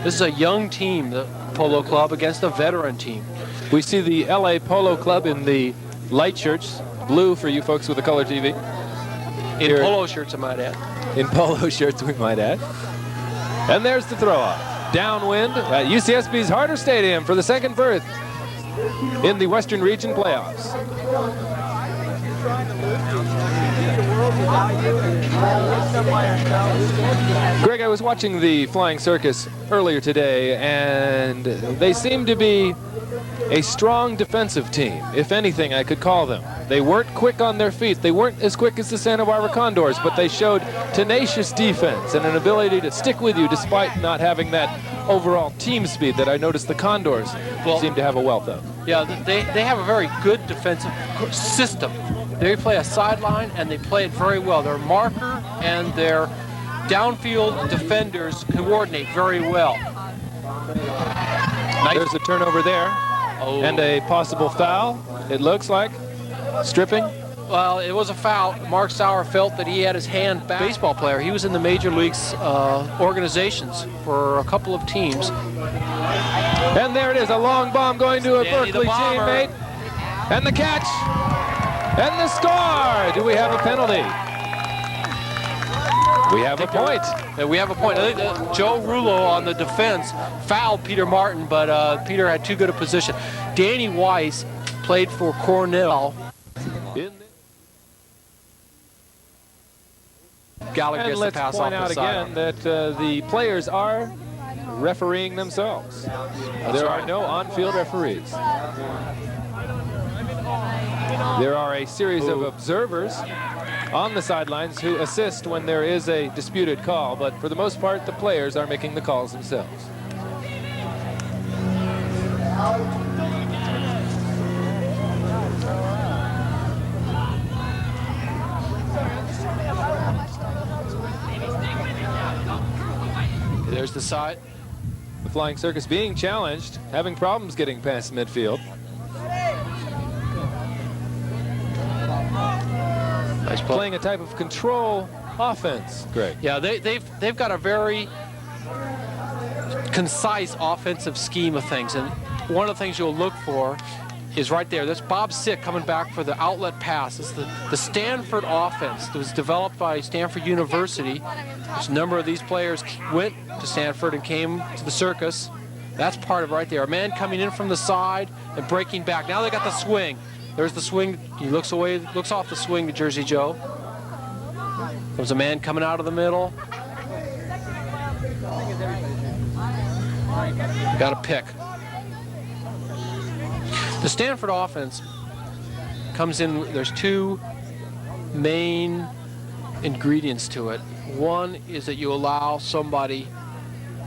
This is a young team, the Polo Club, against a veteran team. We see the LA Polo Club in the light shirts, blue for you folks with a color TV. In polo shirts, I might add. In polo shirts, we might add. And there's the throw-off. Downwind at UCSB's Harder Stadium for the second berth in the Western Region playoffs. Greg, I was watching the Flying Circus earlier today, and they seem to be a strong defensive team, if anything I could call them. They weren't quick on their feet. They weren't as quick as the Santa Barbara Condors, but they showed tenacious defense and an ability to stick with you despite not having that overall team speed that I noticed the Condors seem to have a wealth of. Yeah, they have a very good defensive system. They play a sideline, and they play it very well. Their marker and their downfield defenders coordinate very well. Nice. There's a turnover there. Oh. And a possible foul, it looks like. Stripping. Well, it was a foul. Mark Sauer felt that he had his hand back. Baseball player. He was in the major leagues organizations for a couple of teams. And there it is, a long bomb going to a Berkeley teammate. And the catch. And the score. Do we have a penalty? We have a point. We have a point. Joe Rulo on the defense fouled Peter Martin, but Peter had too good a position. Danny Weiss played for Cornell. Gallagher gets the pass off the side. And let's point out again that the players are refereeing themselves. There are no on-field referees. There are a series of observers on the sidelines who assist when there is a disputed call, but for the most part, the players are making the calls themselves. There's the side. The Flying Circus being challenged, having problems getting past midfield. Nice play. Playing a type of control offense, Greg. Yeah, they've got a very concise offensive scheme of things, and one of the things you'll look for is right there. That's Bob Sick coming back for the outlet pass. It's the Stanford offense that was developed by Stanford University. A number of these players went to Stanford and came to the Circus. That's part of it right there. A man coming in from the side and breaking back. Now they got the swing. There's the swing. He looks away, looks off the swing to Jersey Joe. There's a man coming out of the middle. Got a pick. The Stanford offense comes in, there's two main ingredients to it. One is that you allow somebody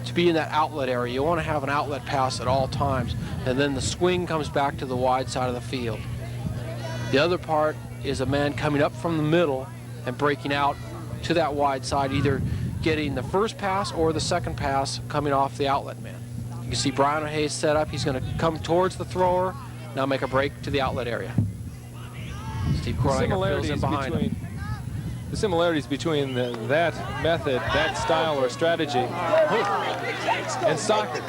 to be in that outlet area. You want to have an outlet pass at all times, and then the swing comes back to the wide side of the field. The other part is a man coming up from the middle and breaking out to that wide side, either getting the first pass or the second pass coming off the outlet man. You can see Brian O'Hayes set up. He's going to come towards the thrower, now make a break to the outlet area. Steve Corlinger fills in behind him. The similarities between that method, that style or strategy, and soccer.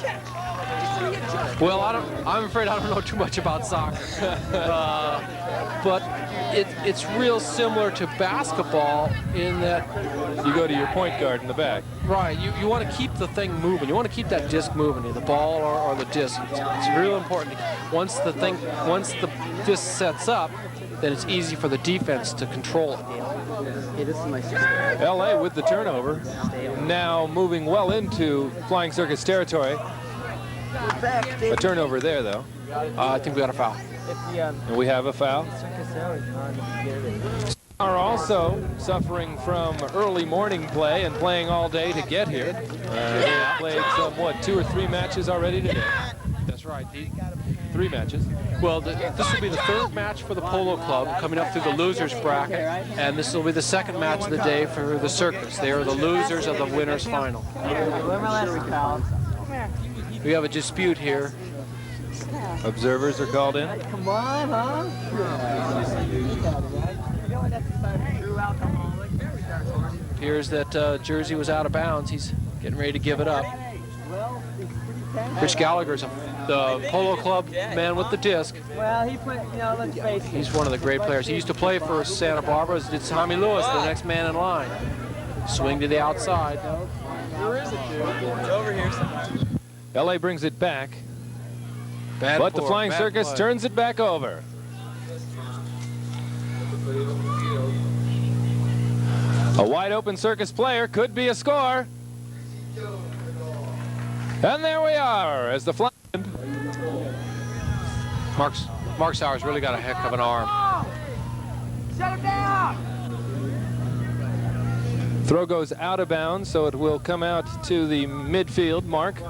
Well, I'm afraid I don't know too much about soccer, but it's real similar to basketball in that you go to your point guard in the back. Right. You want to keep the thing moving. You want to keep that disc moving, the ball or the disc. It's real important. Once the disc sets up, then it's easy for the defense to control it. LA with the turnover, now moving well into Flying Circus territory. A turnover there, though. I think we got a foul. And we have a foul. Are also suffering from early morning play and playing all day to get here. They've played some, 2 or 3 matches already today. That's right. 3 matches. Well, this will be the third match for the Polo Club coming up through the losers bracket, and this will be the second match of the day for the Circus. They are the losers of the winners final. We have a dispute here. Observers are called in. Come on, huh? Appears that Jersey was out of bounds. He's getting ready to give it up. Rich Gallagher's the Polo Club man with the disc. Well, he put, let's face it. He's one of the great players. He used to play for Santa Barbara. Did Tommy Lewis, the next man in line. Swing to the outside. Where is it, dude? It's over here somewhere. LA brings it back, Bad but the pour, Flying bad Circus play. turns it back over. A wide open Circus player could be a score. And there we are as the Flying. Mark Sauer's really got a heck of an arm. Shut him down! Throw goes out of bounds, so it will come out to the midfield mark.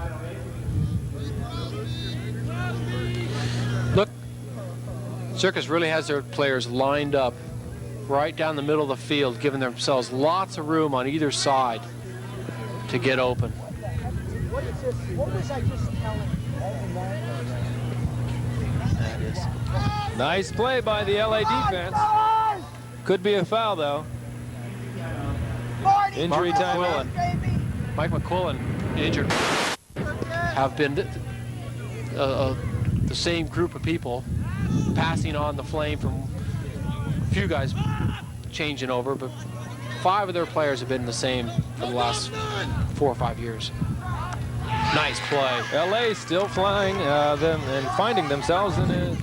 Look, Circus really has their players lined up right down the middle of the field, giving themselves lots of room on either side to get open. What was I just telling you? Nice play by the LA defense. Could be a foul, though. Injury time. Mike McQuillan, injured, have been the same group of people passing on the flame from a few guys changing over, but 5 of their players have been the same for the last 4 or 5 years. Nice play. LA still flying them and finding themselves in a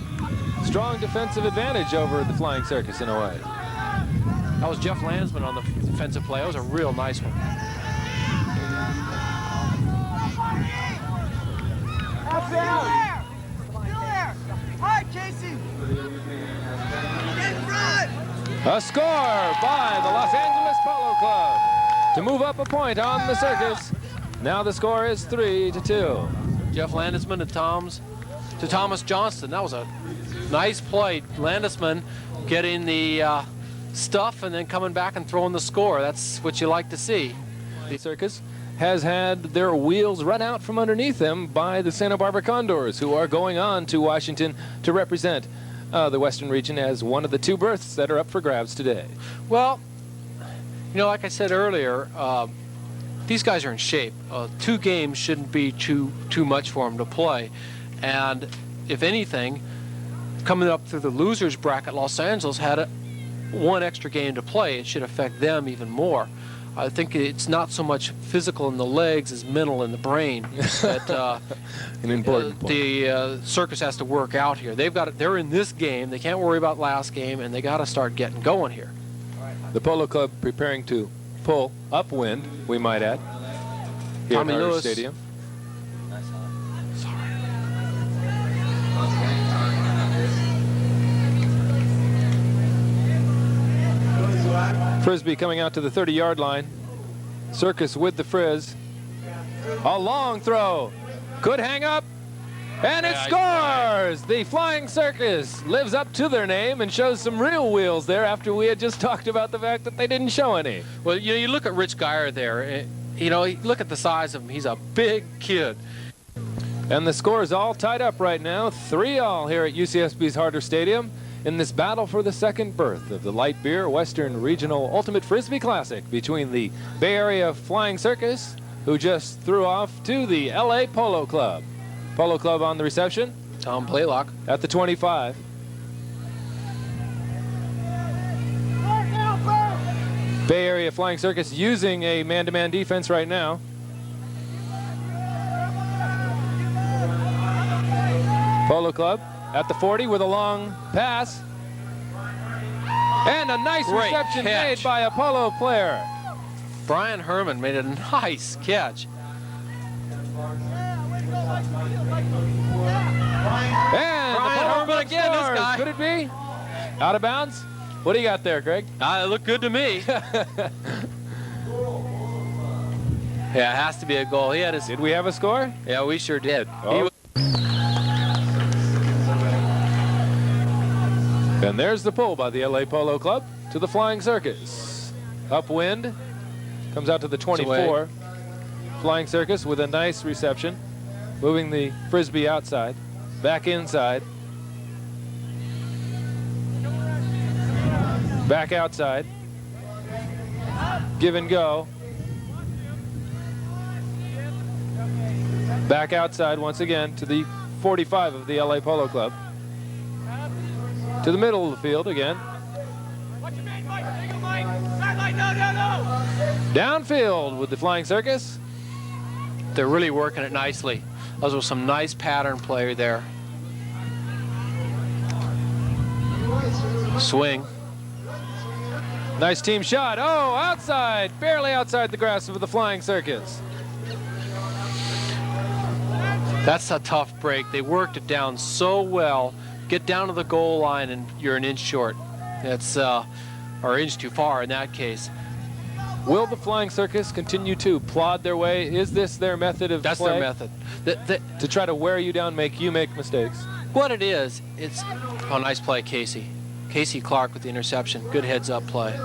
strong defensive advantage over the Flying Circus in a way. That was Jeff Landsman on the defensive play. That was a real nice one. Still there! Hi, Casey! In front! A score by the Los Angeles Polo Club to move up a point on the Circus. Now the score is 3-2. Jeff Landesman to Thomas Johnston. That was a nice play. Landesman getting the stuff and then coming back and throwing the score. That's what you like to see. The Circus has had their wheels run out from underneath them by the Santa Barbara Condors, who are going on to Washington to represent the Western region as one of the 2 berths that are up for grabs today. Well, like I said earlier, these guys are in shape. 2 games shouldn't be too much for them to play. And if anything, coming up through the losers bracket, Los Angeles had 1 extra game to play. It should affect them even more. I think it's not so much physical in the legs as mental in the brain that An important point. the Circus has to work out here. They're in this game. They can't worry about last game, and they got to start getting going here. The Polo Club preparing to pull upwind, we might add, here Tommy at Carter Lewis. Stadium. Frisbee coming out to the 30-yard line. Circus with the frizz. A long throw. Could hang up. And it scores! The Flying Circus lives up to their name and shows some real wheels there after we had just talked about the fact that they didn't show any. Well, you look at Rich Geyer there. Look at the size of him. He's a big kid. And the score is all tied up right now. 3-all here at UCSB's Harder Stadium in this battle for the second berth of the Light Beer Western Regional Ultimate Frisbee Classic between the Bay Area Flying Circus, who just threw off, to the LA Polo Club. Polo Club on the reception. Tom Blaylock. At the 25. Bay Area Flying Circus using a man-to-man defense right now. Polo Club at the 40 with a long pass. And a nice Great reception catch. made by a Polo player. Brian Herman made a nice catch. And the Brian Polo Herman Club again, this scores. guy. Could it be? Out of bounds? What do you got there, Greg? It looked good to me. Yeah, it has to be a goal. He had his. Did we have a score? Yeah, we sure did. Oh. And there's the pull by the LA Polo Club to the Flying Circus. Upwind, comes out to the 24. Flying Circus with a nice reception, moving the Frisbee outside, back inside, back outside, give and go, Back outside once again to the 45 of the LA Polo Club. To the middle of the field again. Downfield with the Flying Circus. They're really working it nicely. Those were some nice pattern play there. Swing. Nice team shot. Oh, outside, barely outside the grasp of the Flying Circus. That's a tough break. They worked it down so well. Get down to the goal line and you're an inch short. That's or an inch too far in that case. Will the Flying Circus continue to plod their way? Is this their method of That's play? their method. To try to wear you down, make you make mistakes? What it is, it's oh, nice play, Casey. Casey Clark with the interception. Good heads-up play.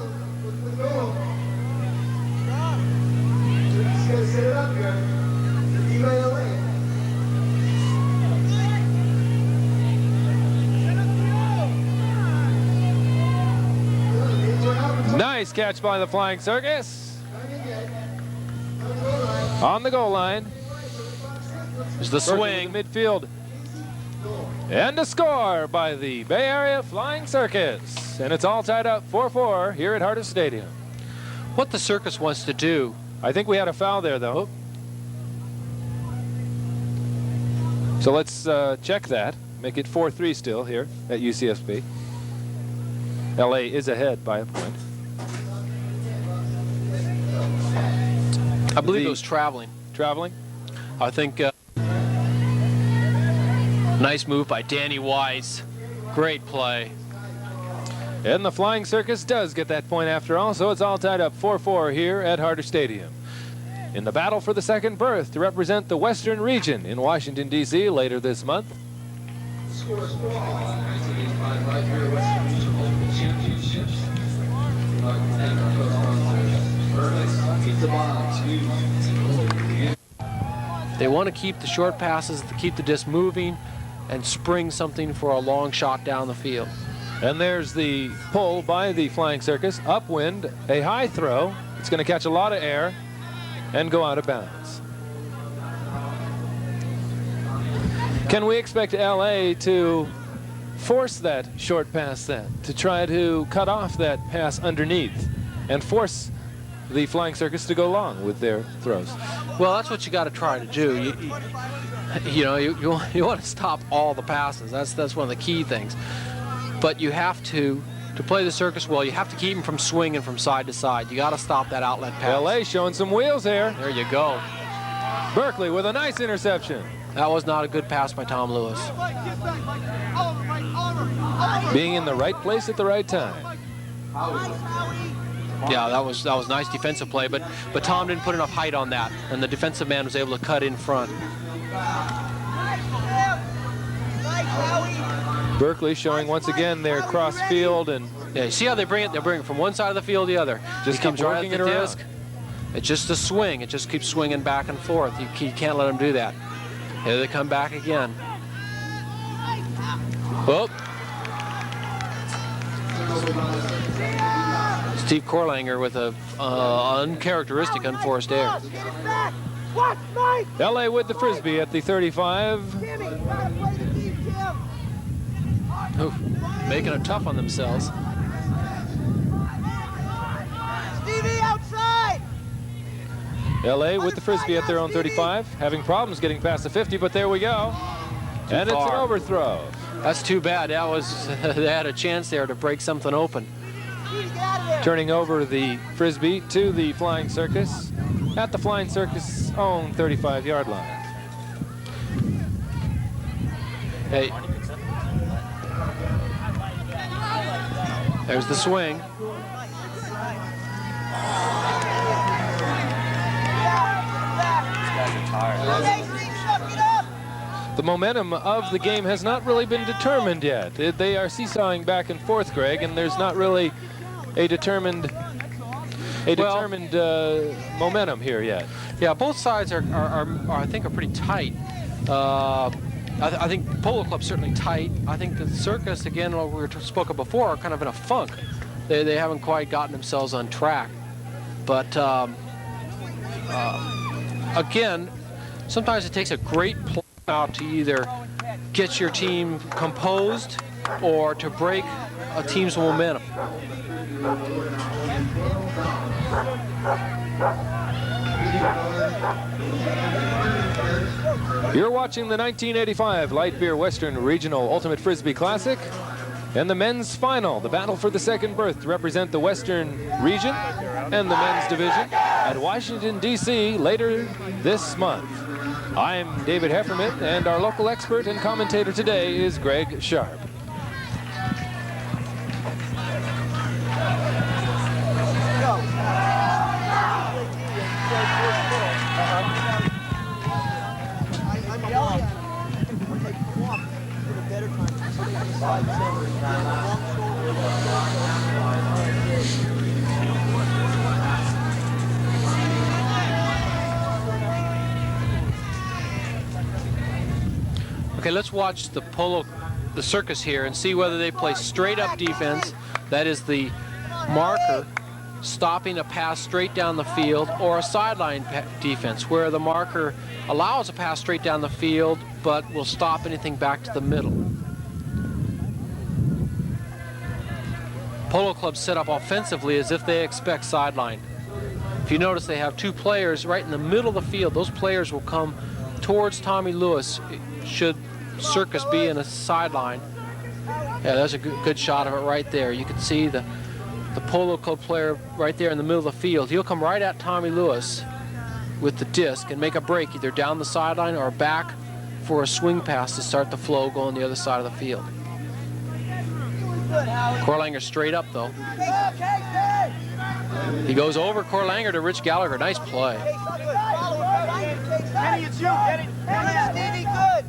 Nice catch by the Flying Circus. On the goal line. There's the swing. Midfield. And a score by the Bay Area Flying Circus. And it's all tied up 4-4 here at Hardest Stadium. What the Circus wants to do. I think we had a foul there, though. So let's check that. Make it 4-3 still here at UCSB. LA is ahead by a point. I believe it was traveling. Traveling? I think nice move by Danny Weiss. Great play. And the Flying Circus does get that point after all, so it's all tied up 4-4 here at Harder Stadium. In the battle for the second berth to represent the Western region in Washington, D.C. later this month. They want to keep the short passes, to keep the disc moving, and spring something for a long shot down the field. And there's the pull by the Flying Circus. Upwind, a high throw. It's going to catch a lot of air and go out of bounds. Can we expect LA to force that short pass then, to try to cut off that pass underneath and force the Flying Circus to go long with their throws? Well, that's what you got to try to do. You want to stop all the passes. That's one of the key things. But you have to play the Circus well, you have to keep them from swinging from side to side. You got to stop that outlet pass. LA showing some wheels here. There you go. Berkeley with a nice interception. That was not a good pass by Tom Lewis. Being in the right place at the right time. Yeah, that was nice defensive play, but Tom didn't put enough height on that, and the defensive man was able to cut in front. Berkeley showing once again their cross field, and yeah, you see how they bring it? They bring it from one side of the field to the other. Just He comes keep right working at the it around. disc. It's just a swing. It just keeps swinging back and forth. You can't let them do that. Here they come back again. Whoop. Steve Korlanger with a uncharacteristic unforced error. LA with the Frisbee at the 35. Oof, making it tough on themselves. Stevie outside! LA with the Frisbee at their own 35. Having problems getting past the 50, but there we go. And it's an far. overthrow. That's too bad. That was they had a chance there to break something open. Stevie, get out of there! Turning over the Frisbee to the Flying Circus at the Flying Circus' own 35-yard line. Hey. There's the swing. The momentum of the game has not really been determined yet. They are seesawing back and forth, Greg, and there's not really a determined momentum here yet. Yeah, both sides are I think are pretty tight. I think Polo Club's certainly tight. I think the Circus, again, what we spoke of before, are kind of in a funk. They haven't quite gotten themselves on track. But again, sometimes it takes a great play out to either get your team composed or to break a team's momentum. You're watching the 1985 Light Beer Western Regional Ultimate Frisbee Classic and the men's final, the battle for the second berth to represent the Western region and the men's division at Washington, D.C. later this month. I'm David Hefferman, and our local expert and commentator today is Greg Sharp. Okay, let's watch the Circus here and see whether they play straight up defense. That is the marker stopping a pass straight down the field, or a sideline defense where the marker allows a pass straight down the field but will stop anything back to the middle. Polo Club set up offensively as if they expect sideline. If you notice, they have two players right in the middle of the field. Those players will come towards Tommy Lewis should Circus be in a sideline. Yeah, there's a good shot of it right there. You can see the Polo Club player right there in the middle of the field. He'll come right at Tommy Lewis with the disc and make a break either down the sideline or back for a swing pass to start the flow going the other side of the field. Corlanger straight up though. He goes over Corlanger to Rich Gallagher. Nice play.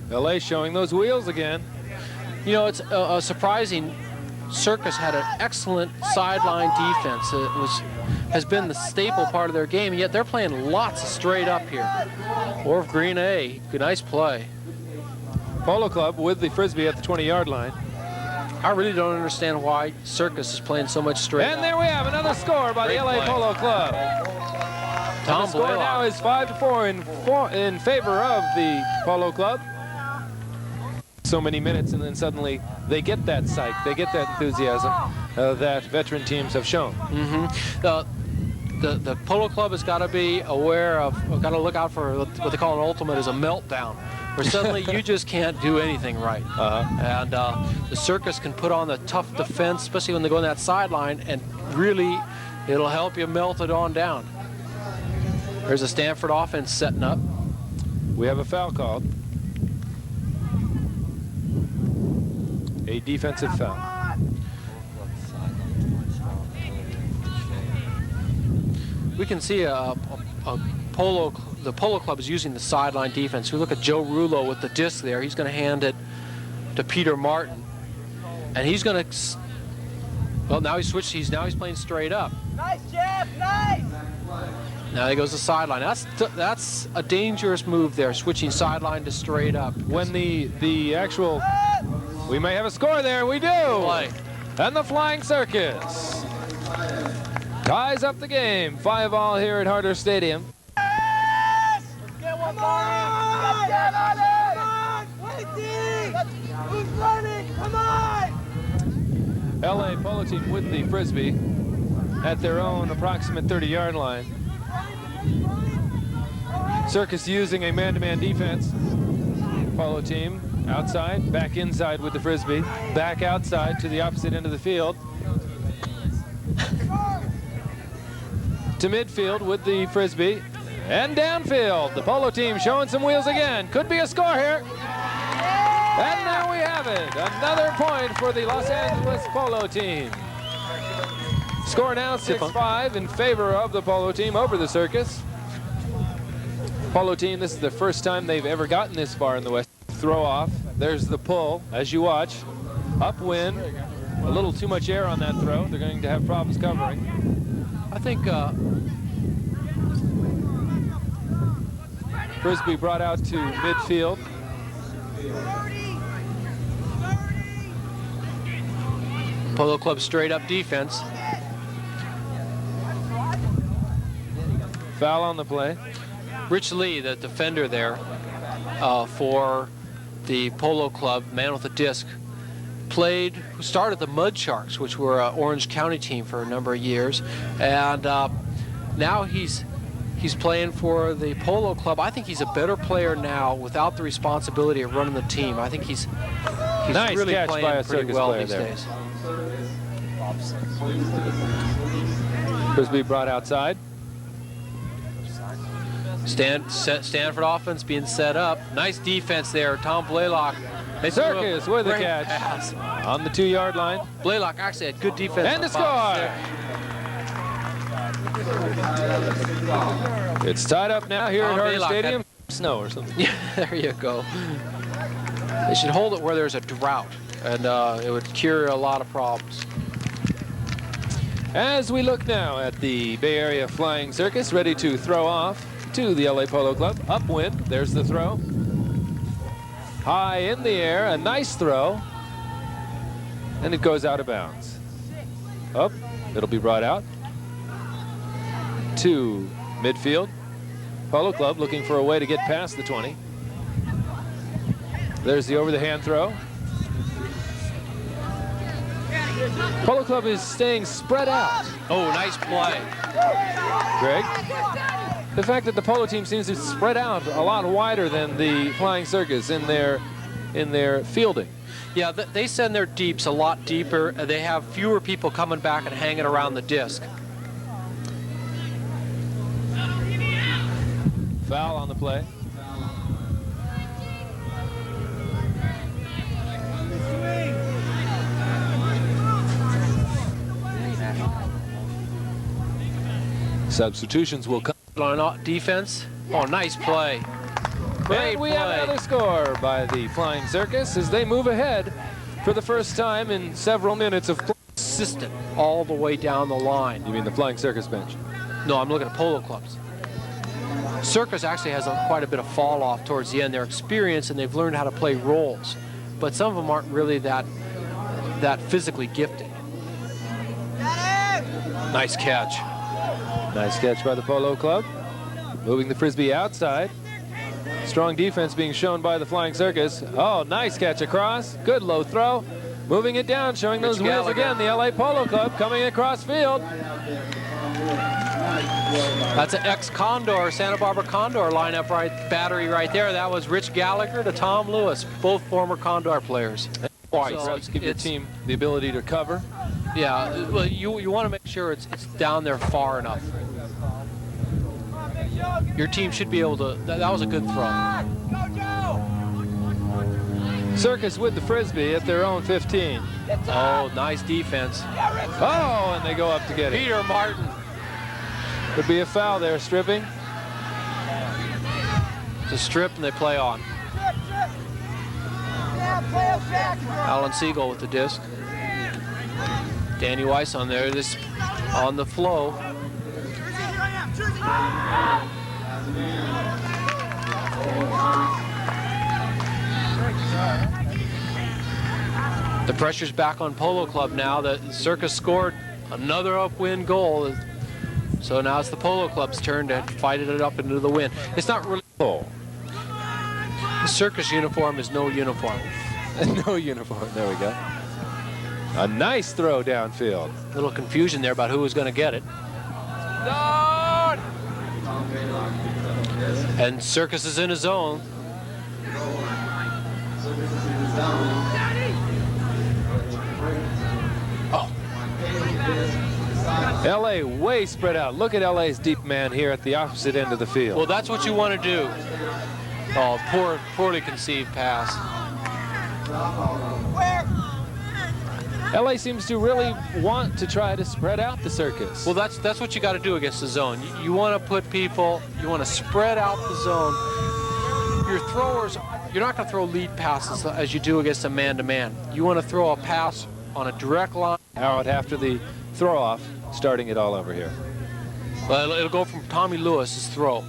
LA showing those wheels again. You know, it's surprising. Circus had an excellent sideline defense. It has been the staple part of their game, and yet they're playing lots of straight up here. Orv Green A, good, nice play. Polo Club with the Frisbee at the 20-yard line. I really don't understand why Circus is playing so much straight And up. there we have another score by Great the LA play. Polo Club. Tom The score now is 5-4 in favor of the Polo Club. So many minutes, and then suddenly they get that psych, they get that enthusiasm that veteran teams have shown. The Polo Club has got to be aware of, got to look out for what they call an ultimate as a meltdown, where suddenly you just can't do anything right. And the Circus can put on the tough defense, especially when they go on that sideline, and really it'll help you melt it on down. There's a Stanford offense setting up. We have a foul called. A defensive foul. We can see the Polo Club is using the sideline defense. We look at Joe Rulo with the disc there. He's going to hand it to Peter Martin, and he's going to. Well, now he's switched. Now he's playing straight up. Nice, Jeff, nice. Now he goes to sideline. That's a dangerous move there, switching sideline to straight up. When the actual, we may have a score there. We do. Play. And the Flying Circus ties up the game. 5-all here at Harder Stadium. Yes! Get one more. Get on it. Who's running? Come on. LA Polo team with the Frisbee at their own approximate 30-yard line. Circus using a man-to-man defense. Polo team outside, back inside with the Frisbee, back outside to the opposite end of the field. To midfield with the Frisbee, and downfield. The Polo team showing some wheels again. Could be a score here. And there we have it. Another point for the Los Angeles Polo team. Score now 6-5 in favor of the Polo team over the Circus. Polo team, this is the first time they've ever gotten this far in the West. Throw off. There's the pull as you watch. Upwind. A little too much air on that throw. They're going to have problems covering. I think Frisbee brought out to midfield. Polo Club straight up defense. Foul on the play. Rich Lee, the defender there for the Polo Club, man with a disc, who started the Mud Sharks, which were an Orange County team for a number of years, and now he's playing for the Polo Club. I think he's a better player now without the responsibility of running the team. I think he's nice really catch playing by a pretty Circus well player these there. days. Frisbee brought outside. Stanford offense being set up. Nice defense there. Tom Blaylock. Circus with a Great catch pass. on the 2-yard line. Blaylock actually had good defense. And on the box score! there. It's tied up now here at Tom Hardin Blaylock Stadium. Snow or something. Yeah, there you go. They should hold it where there's a drought, and it would cure a lot of problems. As we look now at the Bay Area Flying Circus, ready to throw off to the LA Polo Club. Upwind, there's the throw. High in the air, a nice throw. And it goes out of bounds. Up, it'll be brought out to midfield. Polo Club looking for a way to get past the 20. There's the over-the-hand throw. Polo Club is staying spread out. Oh, nice play. Greg, the fact that the Polo team seems to spread out a lot wider than the Flying Circus in their fielding. Yeah, they send their deeps a lot deeper. They have fewer people coming back and hanging around the disc. Foul on the play. Substitutions will come. On defense. Oh, nice play. Great And we play. have another score by the Flying Circus as they move ahead for the first time in several minutes of play. Consistent all the way down the line. You mean the Flying Circus bench? No, I'm looking at Polo Clubs. Circus actually has quite a bit of fall off towards the end. They're experienced and they've learned how to play roles, but some of them aren't really that physically gifted. Nice catch. Nice catch by the Polo Club. Moving the Frisbee outside. Strong defense being shown by the Flying Circus. Oh, nice catch across. Good low throw. Moving it down, showing those wheels Gallagher. again. The LA Polo Club coming across field. That's an ex-Condor, Santa Barbara Condor lineup battery right there. That was Rich Gallagher to Tom Lewis, both former Condor players. Twice. So Perhaps give your team the ability to cover. Yeah, well, you want to make sure it's down there far enough. Your team should be able to. That was a good throw. Circus with the Frisbee at their own 15. Oh, nice defense. Oh, and they go up to get it. Peter Martin. Could be a foul there, stripping. It's a strip and they play on. Alan Siegel with the disc. Danny Weiss on there, this on the flow. The pressure's back on Polo Club now. The Circus scored another upwind goal. So now it's the Polo Club's turn to fight it up into the wind. It's not really. Oh. The Circus uniform is no uniform. No uniform. There we go. A nice throw downfield. A little confusion there about who was going to get it. And Circus is in his zone. Oh. LA way spread out. Look at LA's deep man here at the opposite end of the field. Well, that's what you want to do. Oh, poorly conceived pass. LA seems to really want to try to spread out the Circus. Well, that's what you got to do against the zone. You want to put people, you want to spread out the zone. Your throwers, you're not going to throw lead passes as you do against a man-to-man. You want to throw a pass on a direct line. Out after the throw-off, starting it all over here. Well, it'll go from Tommy Lewis's throw.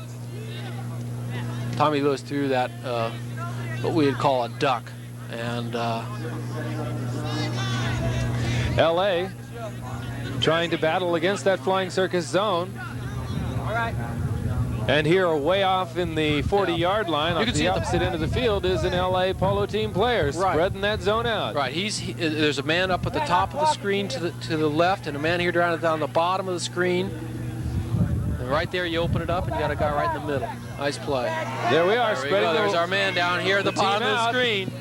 Tommy Lewis threw that, what we'd call a duck. And LA trying to battle against that Flying Circus zone. All right. And here, way off in the 40-yard line, on the opposite end of the field, is an LA Polo team player spreading that zone out. Right. There's a man up at the top of the screen to the left, and a man here down the bottom of the screen. And right there, you open it up, and you got a guy right in the middle. Nice play. There we are, spreading. There's our man down here at the bottom of the screen.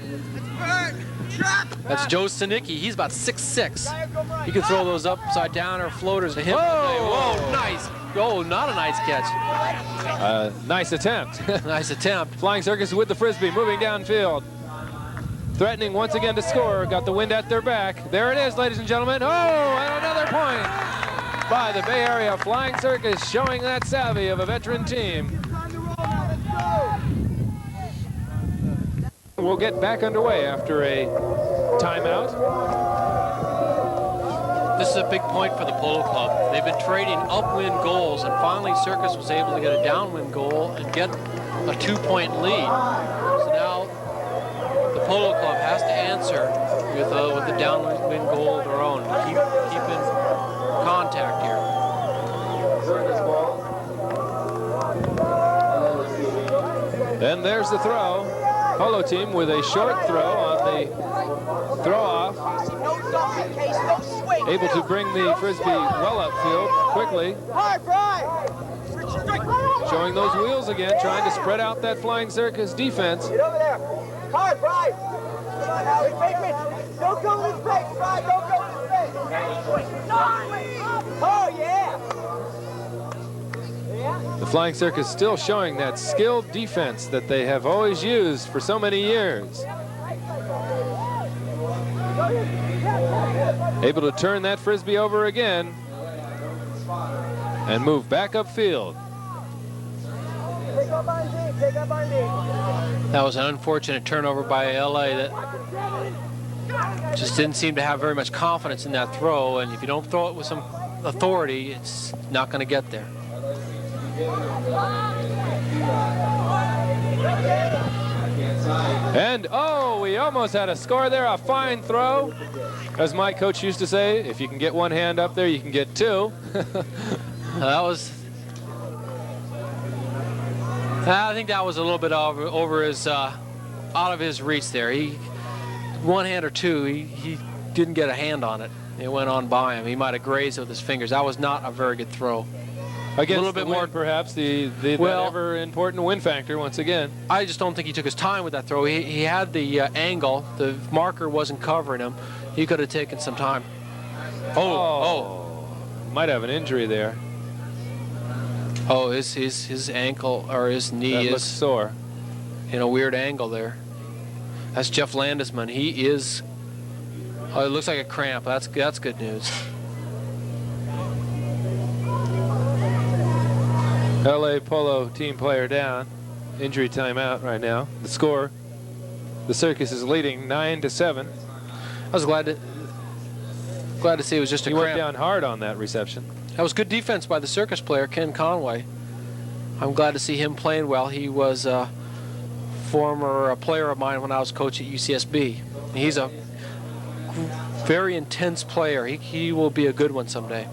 That's Joe Sinicki. He's about 6'6". He can throw those upside down or floaters to him. Whoa, nice. Oh, not a nice catch. Nice attempt. Nice attempt. Flying Circus with the Frisbee, moving downfield. Threatening once again to score. Got the wind at their back. There it is, ladies and gentlemen. Oh, and another point by the Bay Area Flying Circus, showing that savvy of a veteran team. We'll get back underway after a timeout. This is a big point for the Polo Club. They've been trading upwind goals, and finally Circus was able to get a downwind goal and get a 2-point lead. So now the Polo Club has to answer with a downwind goal of their own to keep in contact here. And there's the throw. Polo team with a short throw on the throw off. Able to bring the Frisbee well upfield quickly. Showing those wheels again, trying to spread out that Flying Circus defense. Get over there. Hard, Brian. Come on, Howie. Don't go in his face, Brian. Don't go in his face. Oh, yeah. The Flying Circus still showing that skilled defense that they have always used for so many years. Able to turn that Frisbee over again and move back upfield. That was an unfortunate turnover by LA that just didn't seem to have very much confidence in that throw, and if you don't throw it with some authority, it's not going to get there. And oh, we almost had a score there. A fine throw. As my coach used to say, if you can get one hand up there, you can get two. I think that was a little bit over his out of his reach there. He one hand or two, he didn't get a hand on it. It went on by him. He might have grazed it with his fingers. That was not a very good throw. Against a little bit more, perhaps, the ever important win factor once again. I just don't think he took his time with that throw. He had the angle. The marker wasn't covering him. He could have taken some time. Might have an injury there. Oh, his ankle or his knee looks sore. In a weird angle there. That's Jeff Landesman. He is. Oh, it looks like a cramp. That's good news. LA Polo team player down. Injury timeout right now. The score, the Circus is leading 9-7. I was glad to see it was just a cramp. He went down hard on that reception. That was good defense by the Circus player, Ken Conway. I'm glad to see him playing well. He was a former player of mine when I was coach at UCSB. He's a very intense player. He will be a good one someday.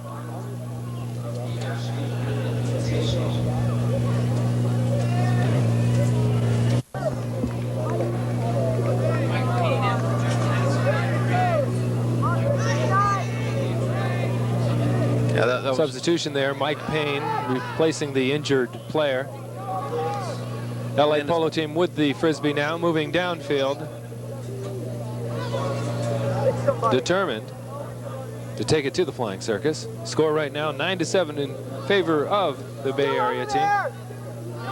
Substitution there, Mike Payne replacing the injured player. LA Polo team with the Frisbee now, moving downfield. Determined to take it to the Flying Circus. Score right now 9-7 in favor of the Bay Area team.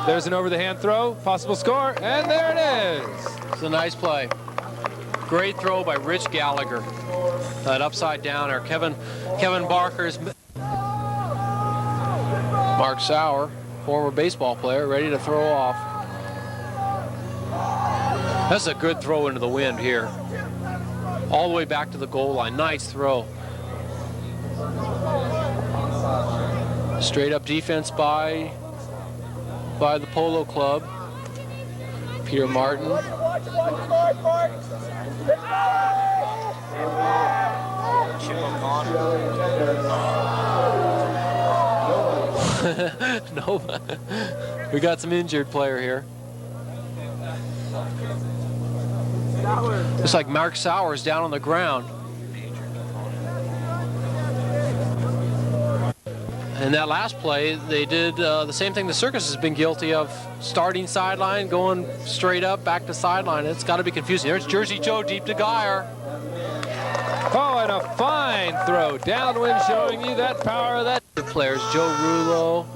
There's an over-the-hand throw, possible score, and there it is. It's a nice play. Great throw by Rich Gallagher. That upside downer. Kevin Barker's. Mark Sauer, former baseball player, ready to throw off. That's a good throw into the wind here. All the way back to the goal line. Nice throw. Straight up defense by the Polo Club. Peter Martin. No, we got some injured player here. Looks like Mark Sowers down on the ground. In that last play, they did the same thing the Circus has been guilty of, starting sideline, going straight up, back to sideline. It's got to be confusing. There's Jersey Joe deep to Geyer. Oh, and a fine throw. Downwind showing you that power. That players, Joe Rulo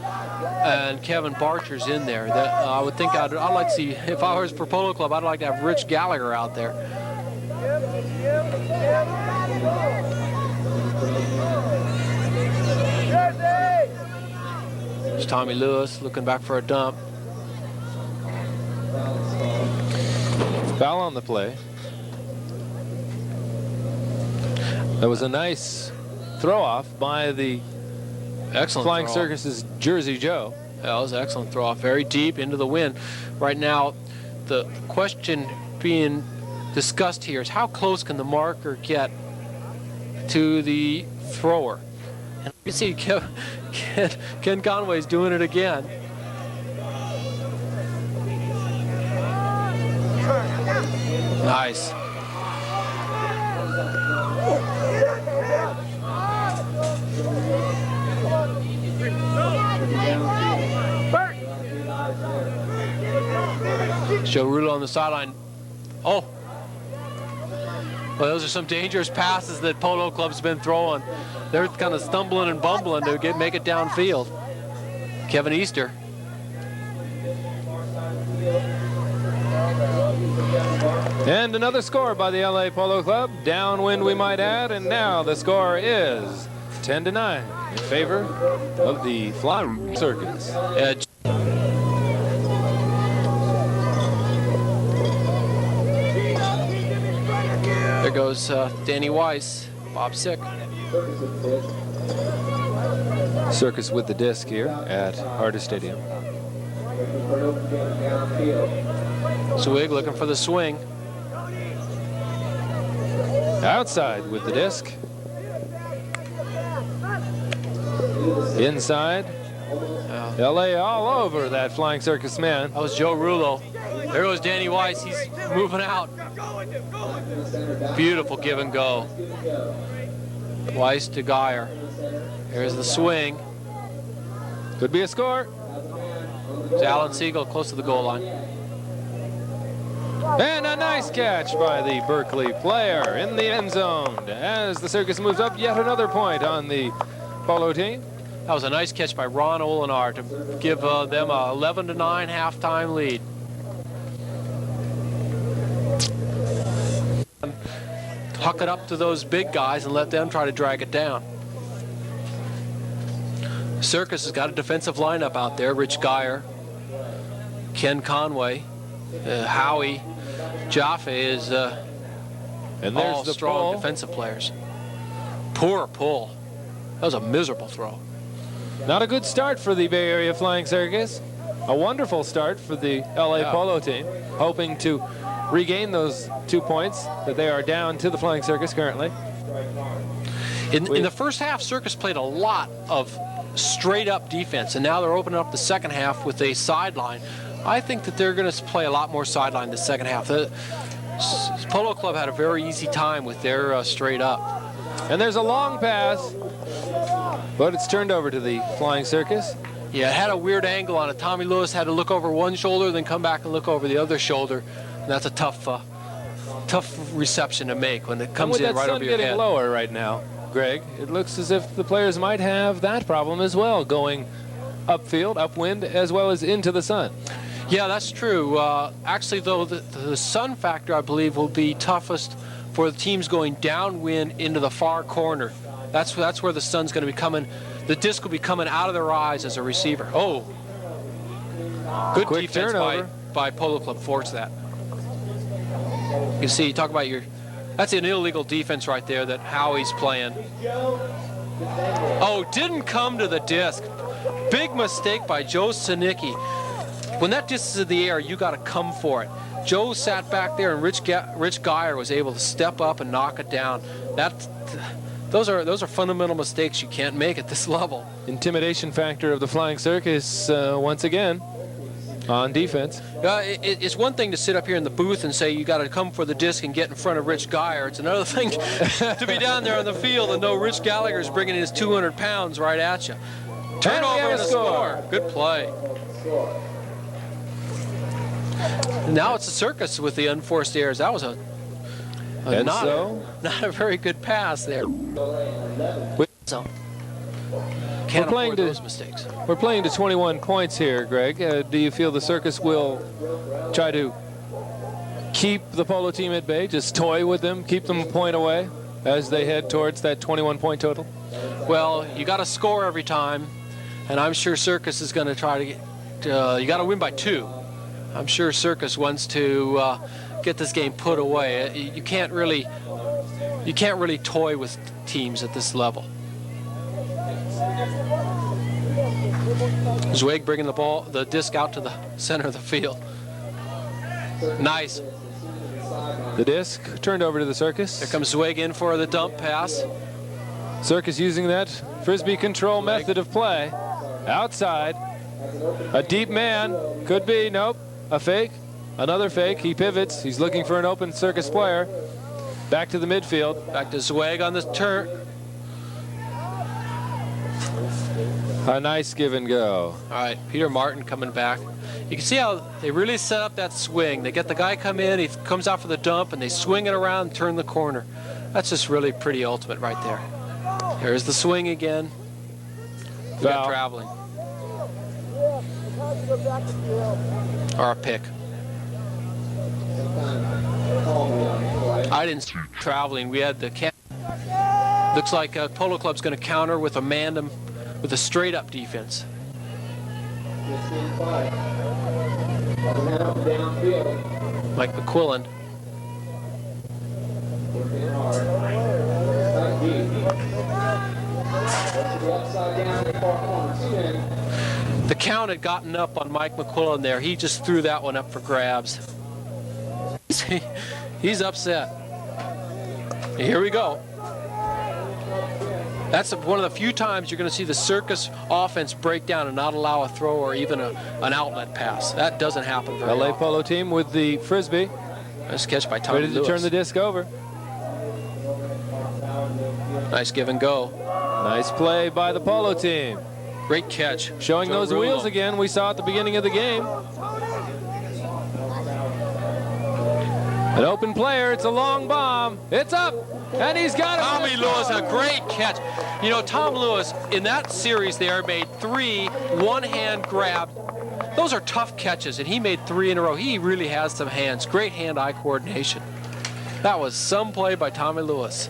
and Kevin Barcher's in there. That I would think I'd like to see, if I was for Polo Club, I'd like to have Rich Gallagher out there. There's Tommy Lewis looking back for a dump. foul on the play. That was a nice throw off by the Flying Circus's Jersey Joe. That was an excellent throw off, very deep into the wind. Right now, the question being discussed here is how close can the marker get to the thrower? And you see Ken Conway's doing it again. Nice. Joe Rulo on the sideline. Oh. Well, those are some dangerous passes that Polo Club's been throwing. They're kind of stumbling and bumbling to make it downfield. Kevin Easter. And another score by the LA Polo Club. Downwind, we might add, and now the score is 10-9 in favor of the Flying Circus. There goes Danny Weiss, Bob Sick. Circus with the disc here at Hardest Stadium. Zwig looking for the swing. Outside with the disc. Inside. LA all over that Flying Circus man. That was Joe Rulo. There goes Danny Weiss. He's moving out. Beautiful give and go. Weiss to Geyer. Here's the swing. Could be a score. It's Alan Siegel close to the goal line. And a nice catch by the Berkeley player in the end zone. As the Circus moves up, yet another point on the Polo team. That was a nice catch by Ron Olenar to give them a 11-9 halftime lead. Huck it up to those big guys and let them try to drag it down. Circus has got a defensive lineup out there. Rich Geyer, Ken Conway, Howie, Jaffe is and there's all the strong pull. Defensive players. Poor pull. That was a miserable throw. Not a good start for the Bay Area Flying Circus. A wonderful start for the LA Polo team, hoping to regain those 2 points that they are down to the Flying Circus currently. In the first half, Circus played a lot of straight-up defense, and now they're opening up the second half with a sideline. I think that they're going to play a lot more sideline the second half. The Polo Club had a very easy time with their straight-up. And there's a long pass, but it's turned over to the Flying Circus. Yeah, it had a weird angle on it. Tommy Lewis had to look over one shoulder, then come back and look over the other shoulder. And that's a tough reception to make when it comes in right over your head. With that sun getting lower right now, Greg, it looks as if the players might have that problem as well, going upfield, upwind, as well as into the sun. Yeah, that's true. Actually, though, the sun factor, I believe, will be toughest for the teams going downwind into the far corner. That's where the sun's going to be coming. The disc will be coming out of their eyes as a receiver. Oh, good Quick defense turnover by Polo Club forced that. You can see, talk about that's an illegal defense right there that Howie's playing. Oh, didn't come to the disc. Big mistake by Joe Sinicki. When that disc is in the air, you got to come for it. Joe sat back there, and Rich Geyer was able to step up and knock it down. Those are fundamental mistakes you can't make at this level. Intimidation factor of the Flying Circus once again on defense. It's one thing to sit up here in the booth and say you got to come for the disc and get in front of Rich Geyer. It's another thing to be down there on the field and know Rich Gallagher's bringing his 200 pounds right at you. Turnover and a score. Good play. Now it's a Circus with the unforced errors. That was not a very good pass there. So can't afford those mistakes. We're playing to 21 points here, Greg. Do you feel the Circus will try to keep the Polo team at bay, just toy with them, keep them a point away as they head towards that 21-point total? Well, you got to score every time, and I'm sure Circus is going to try to get. You got to win by 2. I'm sure Circus wants to get this game put away. You can't really toy with teams at this level. Zweig bringing the disc out to the center of the field. Nice. The disc turned over to the Circus. Here comes Zweig in for the dump pass. Circus using that Frisbee control method of play. Outside. A deep man. Could be. Nope. A fake. Another fake. He pivots. He's looking for an open Circus player. Back to the midfield. Back to Zweig on the turn. A nice give and go. All right, Peter Martin coming back. You can see how they really set up that swing. They get the guy come in, he comes out for the dump, and they swing it around and turn the corner. That's just really pretty ultimate right there. Here's the swing again. We got traveling. Or a pick. I didn't see traveling. We had the looks like Polo Club's going to counter with with a straight-up defense. Mike McQuillan. The count had gotten up on Mike McQuillan there. He just threw that one up for grabs. He's upset. Here we go. That's one of the few times you're going to see the Circus offense break down and not allow a throw or even an outlet pass. That doesn't happen very LA often. Polo team with the Frisbee. Nice catch by Tommy Ready to Lewis. turn the disc over. Nice give and go. Nice play by the Polo team. Great catch. Showing those wheels again we saw at the beginning of the game. An open player. It's a long bomb. It's up. And he's got it. Tommy Lewis, a great catch. You know, Tom Lewis, in that series there, made 3 one-hand grab. Those are tough catches, and he made 3 in a row. He really has some hands. Great hand-eye coordination. That was some play by Tommy Lewis.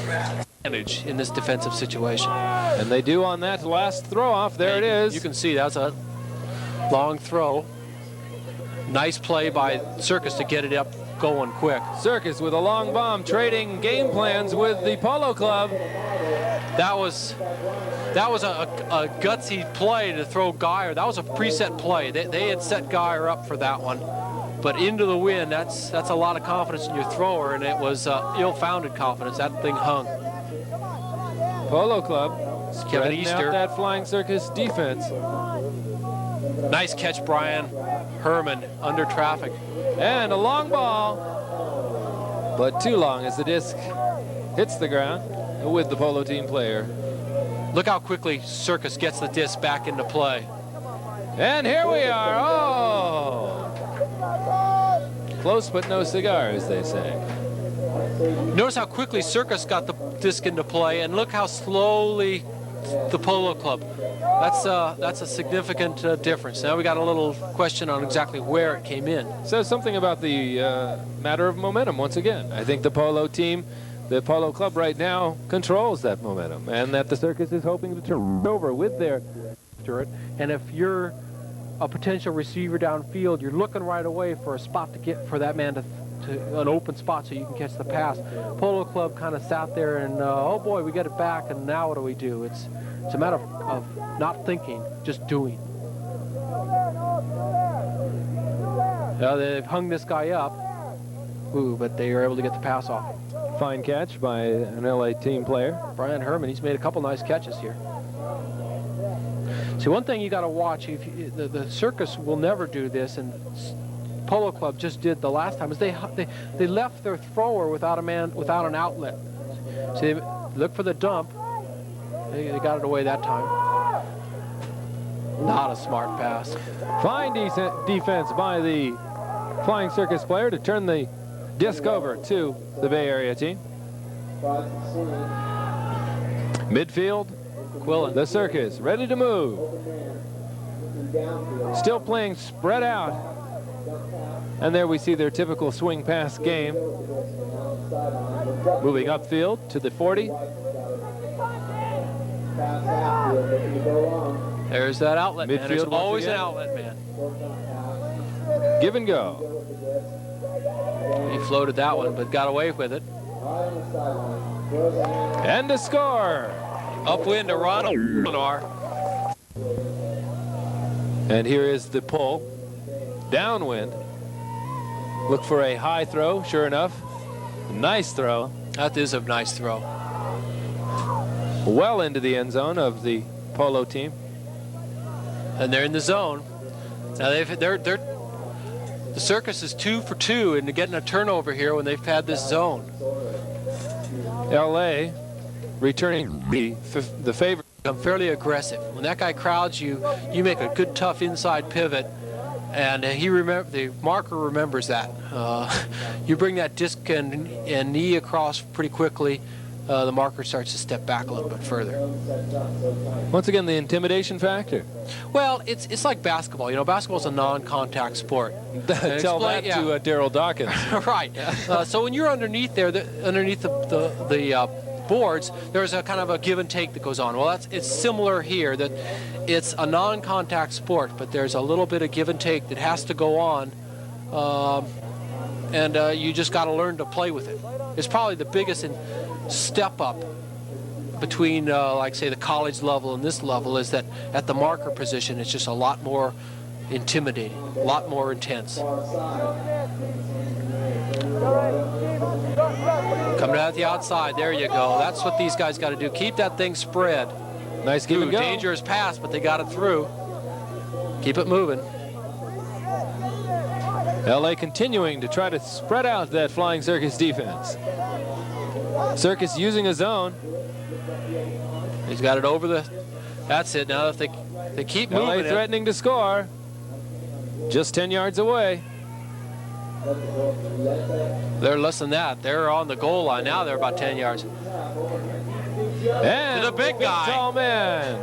Advantage in this defensive situation. And they do on that last throw off. There it is. You can see that's a long throw. Nice play by Circus to get it up going quick. Circus with a long bomb, trading game plans with the Polo Club. That was a gutsy play to throw Geyer. That was a preset play. They had set Geyer up for that one. But into the wind, that's a lot of confidence in your thrower, and it was ill-founded confidence. That thing hung. Polo Club Kevin spreading Easter. out that Flying Circus defense. Nice catch, Brian Herman, under traffic. And a long ball, but too long as the disc hits the ground with the Polo team player. Look how quickly Circus gets the disc back into play. And here we are. Oh! Close but no cigar, as they say. Notice how quickly Circus got the disc into play, and look how slowly the Polo Club. That's a significant difference. Now we got a little question on exactly where it came in. Says something about the matter of momentum once again. I think the Polo team, the Polo Club right now controls that momentum, and that the Circus is hoping to turn over with their turret. And if you're a potential receiver downfield, you're looking right away for a spot to get for that man to an open spot so you can catch the pass. Polo Club kind of sat there and oh boy, we get it back, and now what do we do? It's a matter of not thinking, just doing. Now they've hung this guy up, but they were able to get the pass off. Fine catch by an LA team player. Brian Herman, he's made a couple nice catches here. See, one thing you got to watch, if you, the Circus will never do this, and Polo Club just did the last time, is they left their thrower without an outlet. See, they look for the dump. They got it away that time. Not a smart pass. Fine defense by the Flying Circus player to turn the disc over to the Bay Area team. Midfield, Quillen. the Circus ready to move. Still playing spread out. And there we see their typical swing pass game. Moving upfield to the 40. There's that outlet, man. There's Midfield once always an again. outlet, man. Give and go. He floated that one, but got away with it. And a score. Upwind to Ronald. And here is the pull. Downwind. Look for a high throw. Sure enough. Nice throw. That is a nice throw. Well into the end zone of the Polo team. And they're in the zone. Now the Circus is 2 for 2 in getting a turnover here when they've had this zone. LA returning the favorite. Become fairly aggressive. When that guy crowds you, you make a good tough inside pivot, and the marker remembers that. You bring that disc and knee across pretty quickly. The marker starts to step back a little bit further. Once again, the intimidation factor. Well, it's like basketball. You know, basketball's a non-contact sport. Tell that to Daryl Dawkins. Right. So when you're underneath there, underneath the boards, there's a kind of a give and take that goes on. Well, it's similar here. That it's a non-contact sport, but there's a little bit of give and take that has to go on, and you just got to learn to play with it. It's probably the biggest step up between, like, say, the college level and this level is that at the marker position, it's just a lot more intimidating, a lot more intense. Coming out the outside, there you go. That's what these guys got to do. Keep that thing spread. Nice give and go. Dangerous pass, but they got it through. Keep it moving. LA continuing to try to spread out that Flying Circus defense. Circus using a zone. He's got it over the. That's it. Now if they keep LA moving, threatening to score. Just 10 yards away. They're less than that. They're on the goal line now. They're about 10 yards. And to the big guy. Tall man.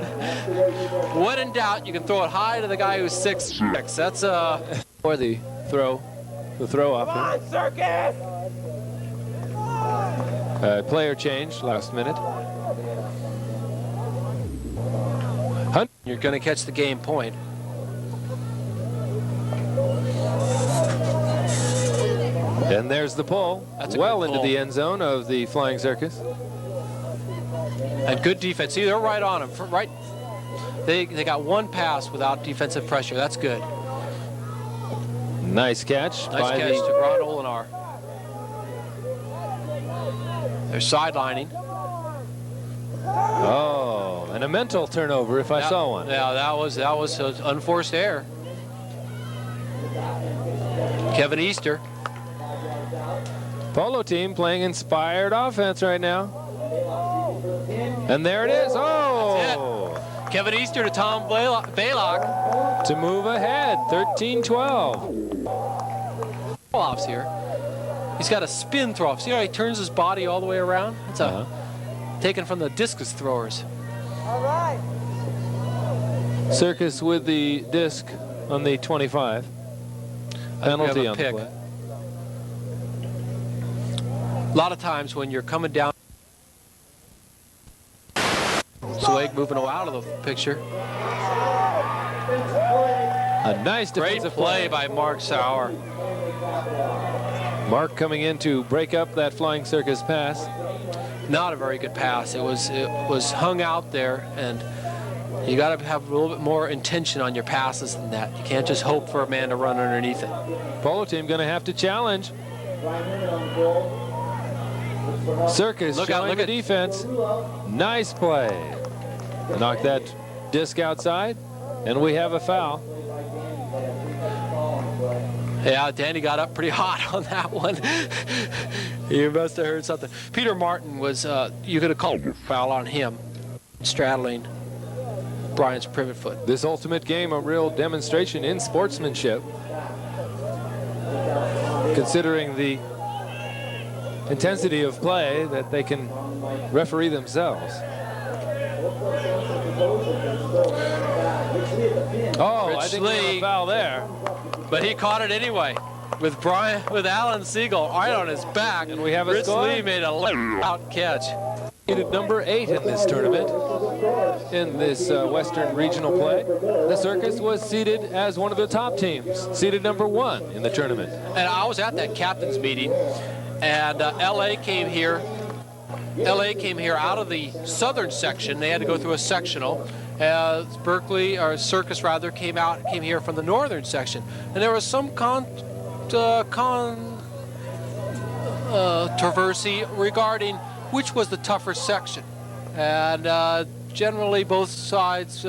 When in doubt, you can throw it high to the guy who's 6'6". That's For the throw off. Circus! Player change last minute. You're going to catch the game point. And there's the pull. That's a well good into pull. the end zone of the Flying Circus. And good defense. See, they're right on him. Right. They got one pass without defensive pressure. That's good. Nice catch. Nice catch to Ron Olinar. They're sidelining. Oh, and a mental turnover if I saw one. Yeah, that was unforced error. Kevin Easter. Polo team playing inspired offense right now. And there it is. Oh! That's it. Kevin Easter to Tom Baylock. To move ahead, 13-12. Offs here. He's got a spin throw off. See how he turns his body all the way around? It's taken from the discus throwers. All right. Circus with the disc on the 25. Penalty on the play. A lot of times when you're coming down, Swag moving out of the picture. A nice defensive play by Mark Sauer. Mark coming in to break up that Flying Circus pass. Not a very good pass. It was hung out there, and you got to have a little bit more intention on your passes than that. You can't just hope for a man to run underneath it. Polo team going to have to challenge. Circus Look showing out, the defense. Nice play. Knock that disc outside, and we have a foul. Yeah, Danny got up pretty hot on that one. You must have heard something. Peter Martin was, you could have called a foul on him, straddling Brian's privet foot. This ultimate game, a real demonstration in sportsmanship, considering the intensity of play that they can referee themselves. Oh, Rich I think we have Lee. a foul there. But he caught it anyway with Alan Siegel right on his back. And we have a Rich score. Lee made a left-out catch. Seeded number 8 in this tournament, in this Western regional play. The Circus was seeded as one of the top teams, seeded number 1 in the tournament. And I was at that captain's meeting, and LA came here. LA came here out of the southern section. They had to go through a sectional. Berkeley, or Circus rather, came here from the northern section, and there was some controversy regarding which was the tougher section, and generally both sides.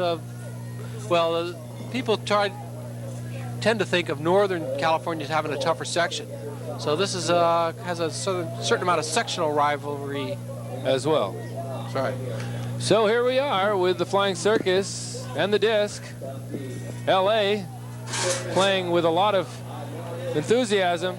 People tend to think of Northern California as having a tougher section, so this is has a certain amount of sectional rivalry as well. Sorry. So here we are with the Flying Circus and the disc. LA playing with a lot of enthusiasm.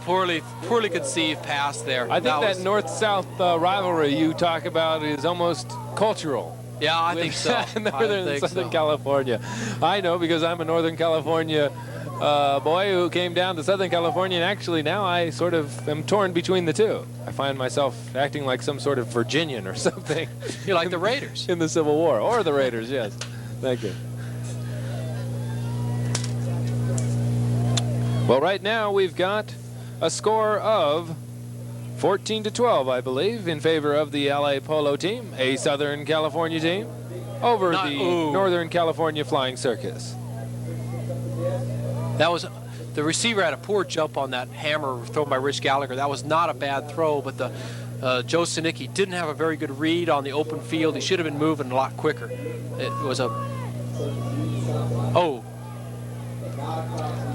Poorly conceived pass there. I think that north-south rivalry you talk about is almost cultural. Yeah, I think so. Northern and Southern California. I know because I'm a Northern California boy who came down to Southern California, and actually now I sort of am torn between the two. I find myself acting like some sort of Virginian or something. You like the Raiders. In the Civil War, or the Raiders, yes. Thank you. Well, right now we've got a score of 14-12, I believe, in favor of the LA Polo team, a Southern California team, over the Northern California Flying Circus. That was, the receiver had a poor jump on that hammer thrown by Rich Gallagher. That was not a bad throw, but the Joe Sinicki didn't have a very good read on the open field. He should have been moving a lot quicker. It was a,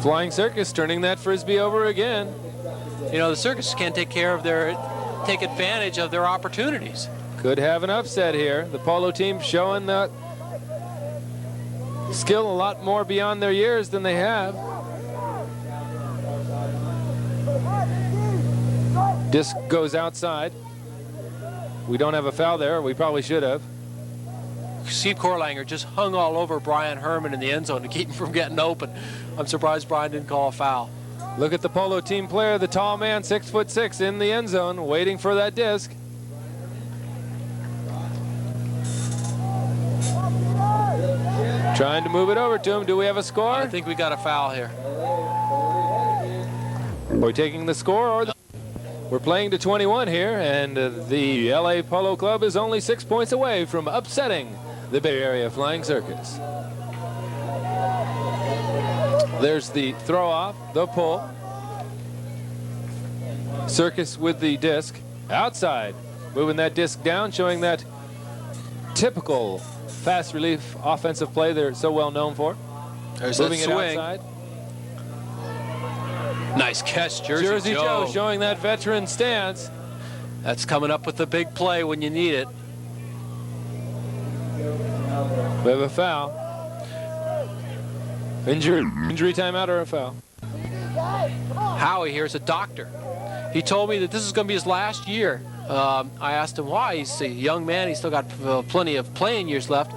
Flying Circus turning that frisbee over again. You know, the Circus can't take advantage of their opportunities. Could have an upset here. The Polo team showing that skill a lot more beyond their years than they have. Disc goes outside. We don't have a foul there. We probably should have. Steve Korlanger just hung all over Brian Herman in the end zone to keep him from getting open. I'm surprised Brian didn't call a foul. Look at the Polo team player, the tall man, 6'6", in the end zone, waiting for that disc. Trying to move it over to him. Do we have a score? I think we got a foul here. Are we taking the score? Or we're playing to 21 here, and the LA Polo Club is only 6 points away from upsetting the Bay Area Flying Circus. There's the throw off, the pull. Circus with the disc outside, moving that disc down, showing that typical fast relief offensive play they're so well known for. There's moving that it swing. outside. Nice catch, Jersey Joe showing that veteran stance. That's coming up with the big play when you need it. We have a foul. Injury timeout or a foul? Howie here is a doctor. He told me that this is going to be his last year. I asked him why. He's a young man. He's still got plenty of playing years left.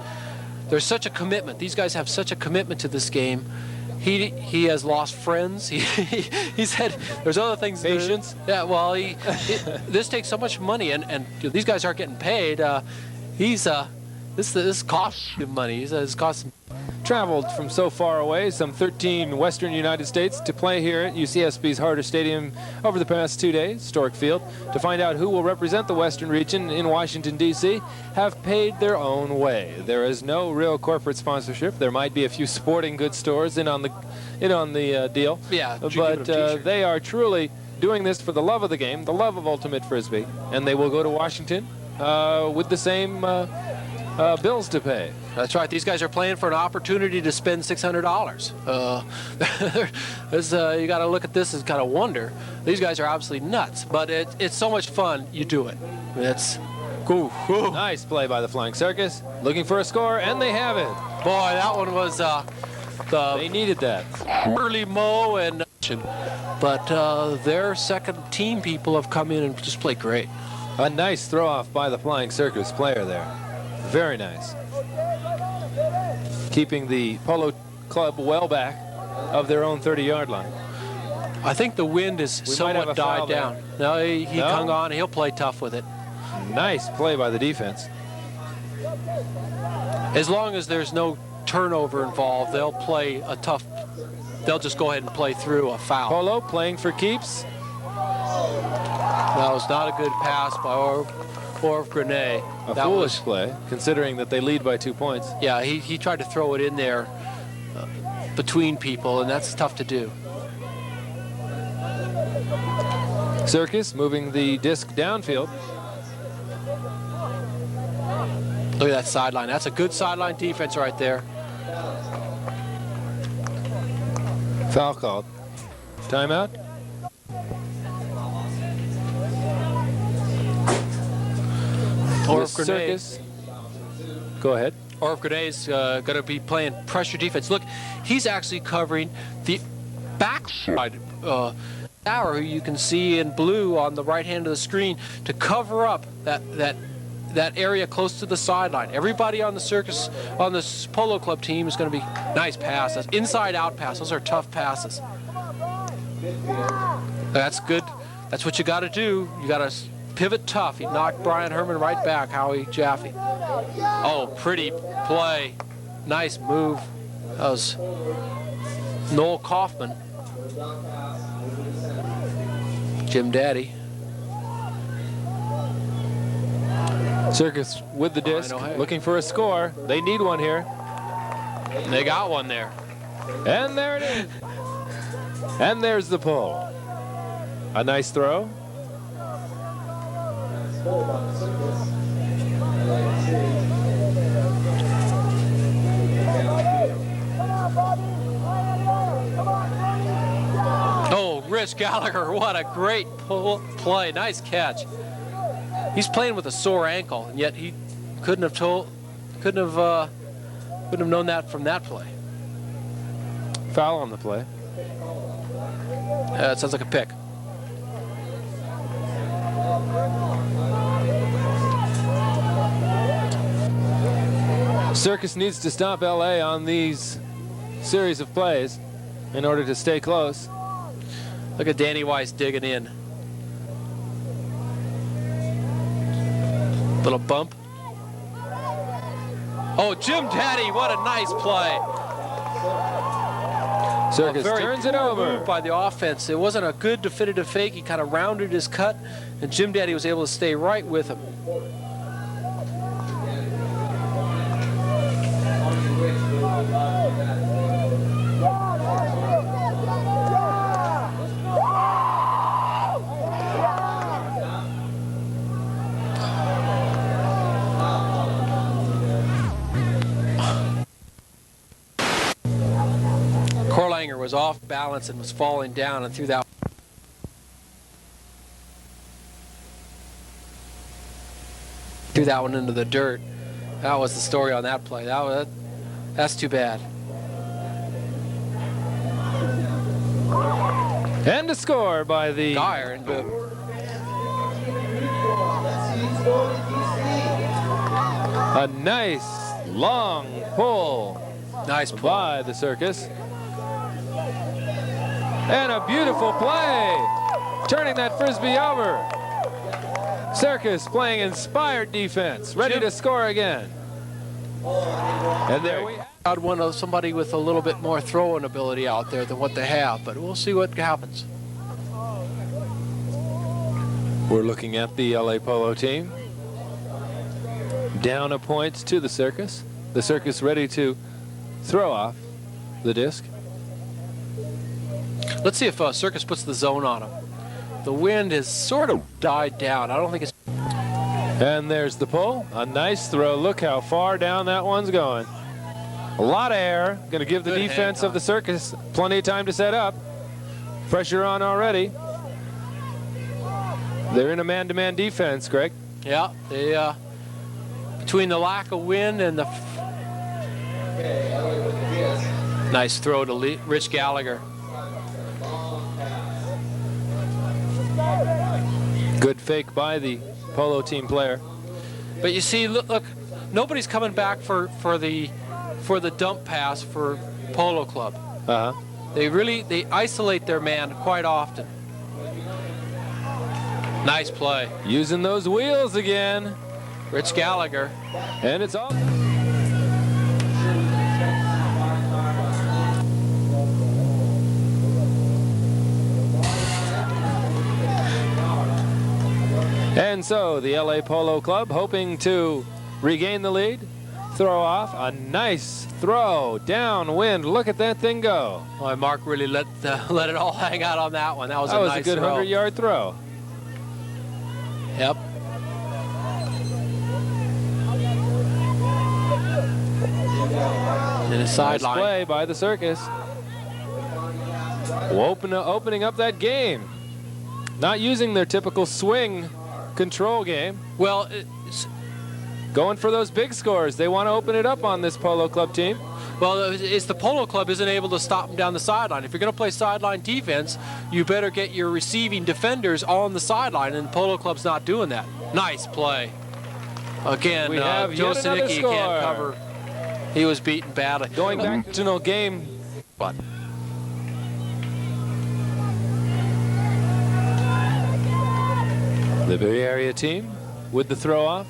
There's such a commitment. These guys have such a commitment to this game. He has lost friends. He said there's other things. Patience. Yeah. Well, this takes so much money, and these guys aren't getting paid. This costs him money. This costs him. Traveled from so far away, some 13 western United States, to play here at UCSB's Harder Stadium over the past 2 days, Stork Field, to find out who will represent the western region in Washington, D.C., have paid their own way. There is no real corporate sponsorship. There might be a few sporting goods stores in on the deal. Yeah, but they are truly doing this for the love of the game, the love of Ultimate Frisbee, and they will go to Washington with the same bills to pay. That's right. These guys are playing for an opportunity to spend $600. You got to look at this as kind of wonder. These guys are absolutely nuts, but it's so much fun. You do it. It's cool. Nice play by the Flying Circus, looking for a score, and they have it. Boy, that one was They needed that. early mow, and but their second team people have come in and just played great. A nice throw off by the Flying Circus player there. Very nice. Keeping the Polo Club well back of their own 30-yard line. I think the wind is We might have somewhat a foul died down. No, he No? hung on. He'll play tough with it. Nice play by the defense. As long as there's no turnover involved, they'll play a tough. They'll just go ahead and play through a foul. Polo playing for keeps. That was not a good pass by Orv Grenay. A That foolish was, play, considering that they lead by 2 points. yeah, he tried to throw it in there between people, and that's tough to do. Circus moving the disc downfield. Look at that sideline. That's a good sideline defense right there. Foul called. Timeout. Orv The Grenay. Circus. Go ahead. Orv Grenay's going to be playing pressure defense. Look, he's actually covering the backside tower, who you can see in blue on the right hand of the screen, to cover up that area close to the sideline. Everybody on the Circus, on this Polo Club team, is going to be nice pass. That's inside out pass. Those are tough passes. That's good. That's what you got to do. You got to pivot tough. He knocked Brian Herman right back. Howie Jaffe. Oh, pretty play. Nice move. That was Noel Kaufman. Jim Daddy. Circus with the disc, O'Hare. looking for a score. They need one here. They got one there. And there it is. And there's the pull. A nice throw. Oh, Rich Gallagher, what a great play. Nice catch. He's playing with a sore ankle, and yet he couldn't have known that from that play. Foul on the play. It sounds like a pick. Circus needs to stop LA on these series of plays in order to stay close. Look at Danny Weiss digging in. Little bump. Oh, Jim Daddy, what a nice play. Circus Very turns it poor over. move by the offense. It wasn't a good definitive fake. He kind of rounded his cut, and Jim Daddy was able to stay right with him. Korlanger was off balance and was falling down and threw that one into the dirt. That was the story on that play. That's too bad. And a score by the Geyer and a nice long pull nice play. by the Circus. And a beautiful play, turning that frisbee over. Circus playing inspired defense, ready to score again. And there we I'd want somebody with a little bit more throwing ability out there than what they have, but we'll see what happens. We're looking at the LA Polo team. Down a point to the Circus. The Circus ready to throw off the disc. Let's see if Circus puts the zone on him. The wind has sort of died down. I don't think it's... And there's the pull. A nice throw. Look how far down that one's going. A lot of air. Going to give the Good defense of the Circus plenty of time to set up. Pressure on already. They're in a man-to-man defense, Greg. Yeah, they, between the lack of wind and the... Nice throw to Rich Gallagher. Good fake by the Polo team player. But you see, look, nobody's coming back for the dump pass for Polo Club. Uh-huh. They isolate their man quite often. Nice play. Using those wheels again. Rich Gallagher. And it's all. And so the LA Polo Club hoping to regain the lead. Throw off. A nice throw. Downwind. Look at that thing go. Boy, Mark really let it all hang out on that one. That was a nice good throw. 100-yard throw. Yep. And a sideline. Nice play by the Circus. Opening up that game. Not using their typical swing control game. Well, going for those big scores. They want to open it up on this Polo Club team. well, it's the Polo Club isn't able to stop them down the sideline. If you're going to play sideline defense, you better get your receiving defenders on the sideline, and Polo Club's not doing that. Nice play. Again, We have Joe yet another Sinicki score. can't cover. He was beaten badly. Going back to the original game. But The Bay Area team with the throw off.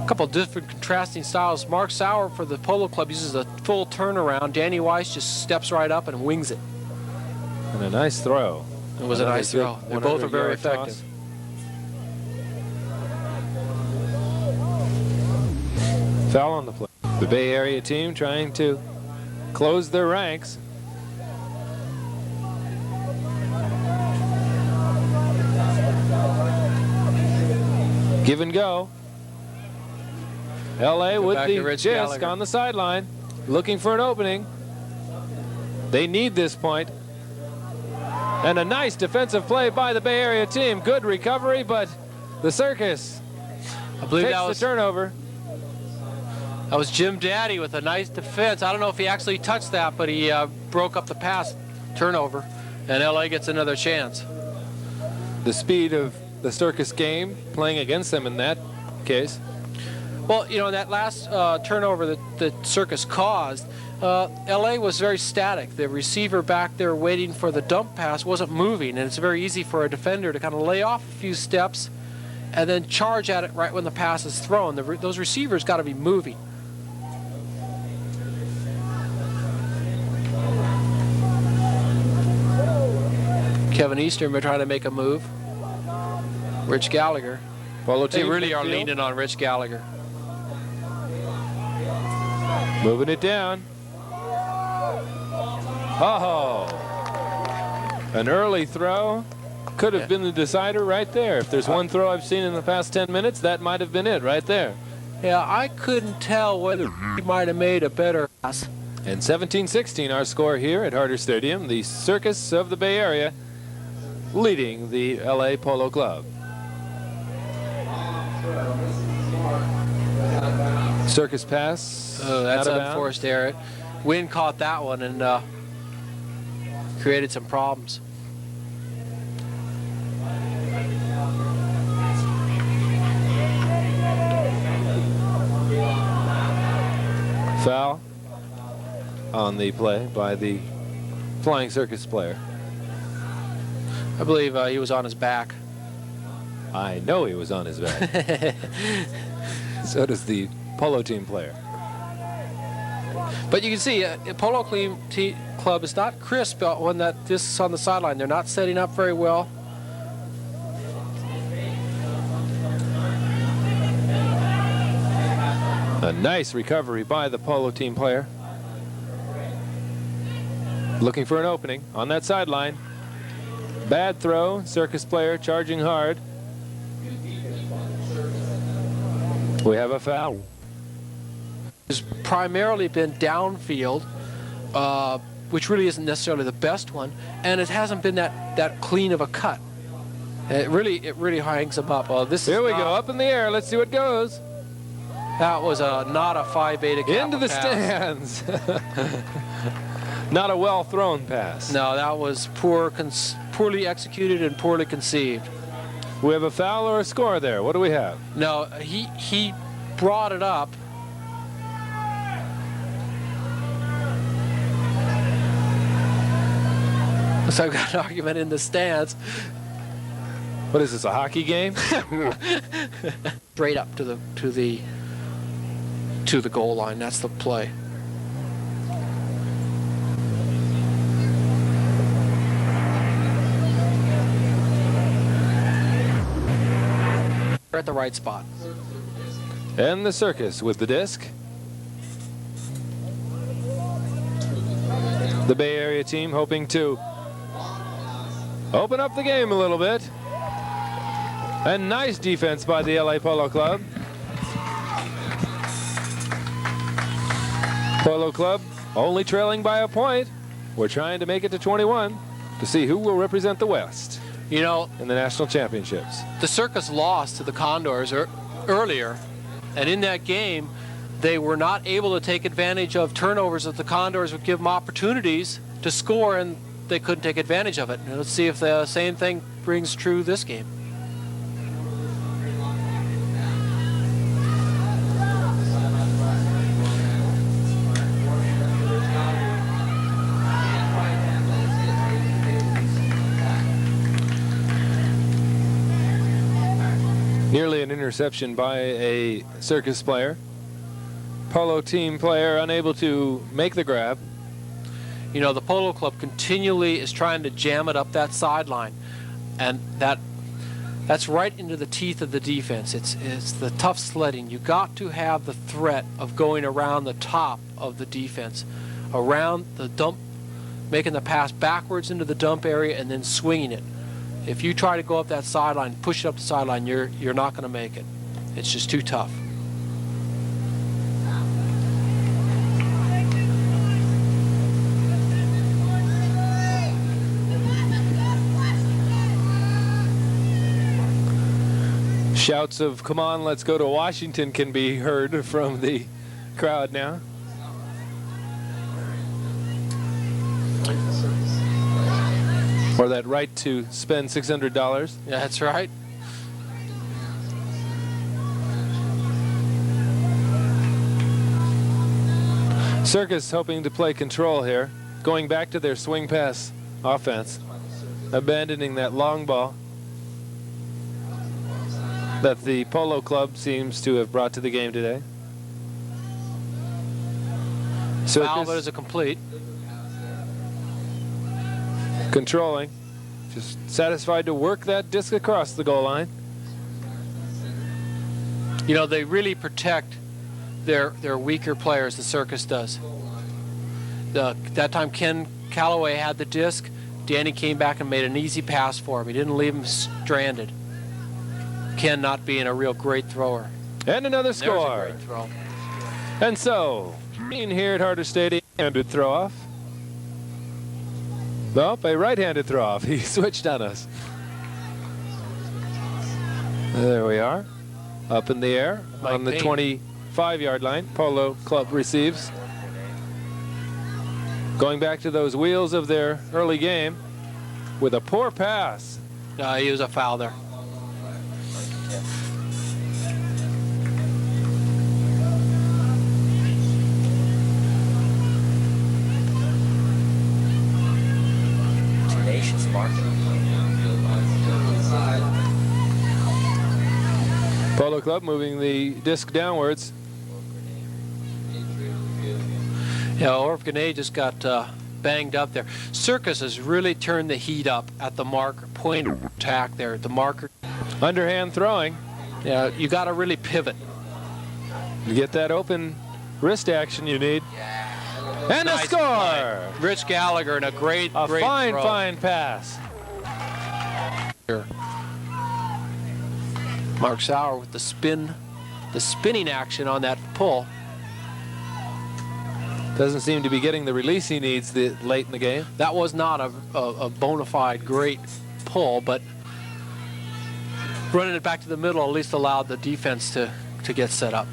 a couple different contrasting styles. Mark Sauer for the Polo Club uses a full turnaround. Danny Weiss just steps right up and wings it. And a nice throw. It was a nice throw. They both are very effective. Foul on the play. The Bay Area team trying to close their ranks. Give and go. LA with back to the Rich disc Gallagher. on the sideline, looking for an opening. They need this point. And a nice defensive play by the Bay Area team. Good recovery, but the Circus I believe takes that was the turnover. That was Jim Daddy with a nice defense. I don't know if he actually touched that, but he broke up the pass turnover, and LA gets another chance. The speed of the Circus game playing against them in that case. Well, you know, that last turnover that the Circus caused, LA was very static. The receiver back there waiting for the dump pass wasn't moving, and it's very easy for a defender to kind of lay off a few steps and then charge at it right when the pass is thrown. Those receivers got to be moving. Kevin Eastern trying to make a move. Rich Gallagher. Polo They team really are midfield. leaning on Rich Gallagher. Moving it down. Oh, an early throw could have been the decider right there. If there's one throw I've seen in the past 10 minutes, that might have been it right there. Yeah, I couldn't tell whether he might have made a better pass. And 17-16 our score here at Harder Stadium. The Circus of the Bay Area leading the LA Polo Club. Circus pass. Oh, that's out an of bounds. unforced error. Wind caught that one and created some problems. Foul on the play by the Flying Circus player. I believe he was on his back. I know he was on his back. So does the Polo team player. But you can see Polo Club is not crisp when that disc is on the sideline. They're not setting up very well. A nice recovery by the Polo team player. Looking for an opening on that sideline. Bad throw. Circus player charging hard. We have a foul. Has primarily been downfield, which really isn't necessarily the best one, and it hasn't been that clean of a cut. It really hangs them up. Here we go, up in the air. Let's see what goes. That was not a phi beta kappa Into the pass. stands. Not a well thrown pass. No, that was poorly executed and poorly conceived. We have a foul or a score there. What do we have? No, he brought it up. So I've got an argument in the stands. What is this, a hockey game? Straight up to the goal line. That's the play. We're at the right spot. And the Circus with the disc. The Bay Area team hoping to open up the game a little bit. And nice defense by the LA Polo Club. Polo Club only trailing by a point. We're trying to make it to 21 to see who will represent the West. You know, in the national championships. The Circus lost to the Condors earlier, and in that game, they were not able to take advantage of turnovers that the Condors would give them opportunities to score, and they couldn't take advantage of it. And let's see if the same thing rings true this game. Nearly an interception by a Circus player. Polo team player unable to make the grab. You know, the Polo Club continually is trying to jam it up that sideline, and that's right into the teeth of the defense. It's the tough sledding. You got to have the threat of going around the top of the defense, around the dump, making the pass backwards into the dump area and then swinging it. If you try to go up that sideline, push it up the sideline, you're not going to make it. It's just too tough. Shouts of "Come on, let's go to Washington" can be heard from the crowd now. Or that right to spend $600. Yeah, that's right. Circus hoping to play control here, going back to their swing pass offense, abandoning that long ball that the Polo Club seems to have brought to the game today. Foul, but is a complete. Controlling, just satisfied to work that disc across the goal line. You know, they really protect their weaker players, the Circus does. That time Ken Calloway had the disc, Danny came back and made an easy pass for him. He didn't leave him stranded. Ken not being a real great thrower. And another There's score. a great throw. And so, being here at Harder Stadium, handed throw off. Nope, a right-handed throw off. He switched on us. There we are. Up in the air on the 25-yard line. Polo Club receives. Going back to those wheels of their early game with a poor pass. He was a foul there. Polo Club moving the disc downwards. Yeah, Orf Gane just got banged up there. Circus has really turned the heat up at the marker, point of attack there, the marker. Underhand throwing. Yeah, you got to really pivot. You get that open wrist action you need. And Nice a score! play. Rich Gallagher and a great throw. Fine pass. Mark Sauer with the spinning action on that pull. Doesn't seem to be getting the release he needs late in the game. That was not a bona fide great pull, but running it back to the middle at least allowed the defense to get set up.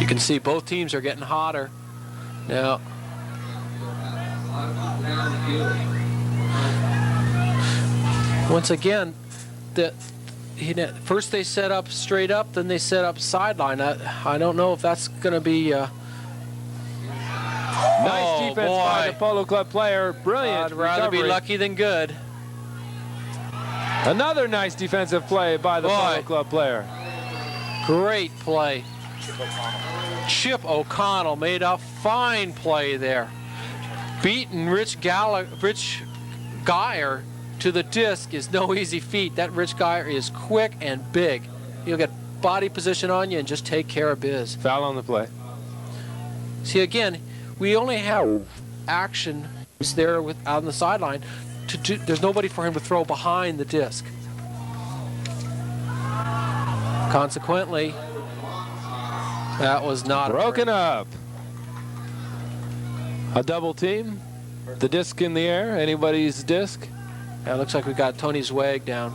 You can see both teams are getting hotter now. Once again, first they set up straight up, then they set up sideline. I don't know if that's going to be. Nice defense by the Polo Club player. Brilliant. I'd rather recovery. be lucky than good. Another nice defensive play by the Polo Club player. Great play. Chip O'Connell made a fine play there. Beating Rich Geyer to the disc is no easy feat. That Rich Geyer is quick and big. He'll get body position on you and just take care of biz. Foul on the play. See, again, we only have action there out on the sideline. There's nobody for him to throw behind the disc. Consequently, that was not broken up. A double team. The disc in the air. Anybody's disc. Yeah, it looks like we got Tony Zwag down.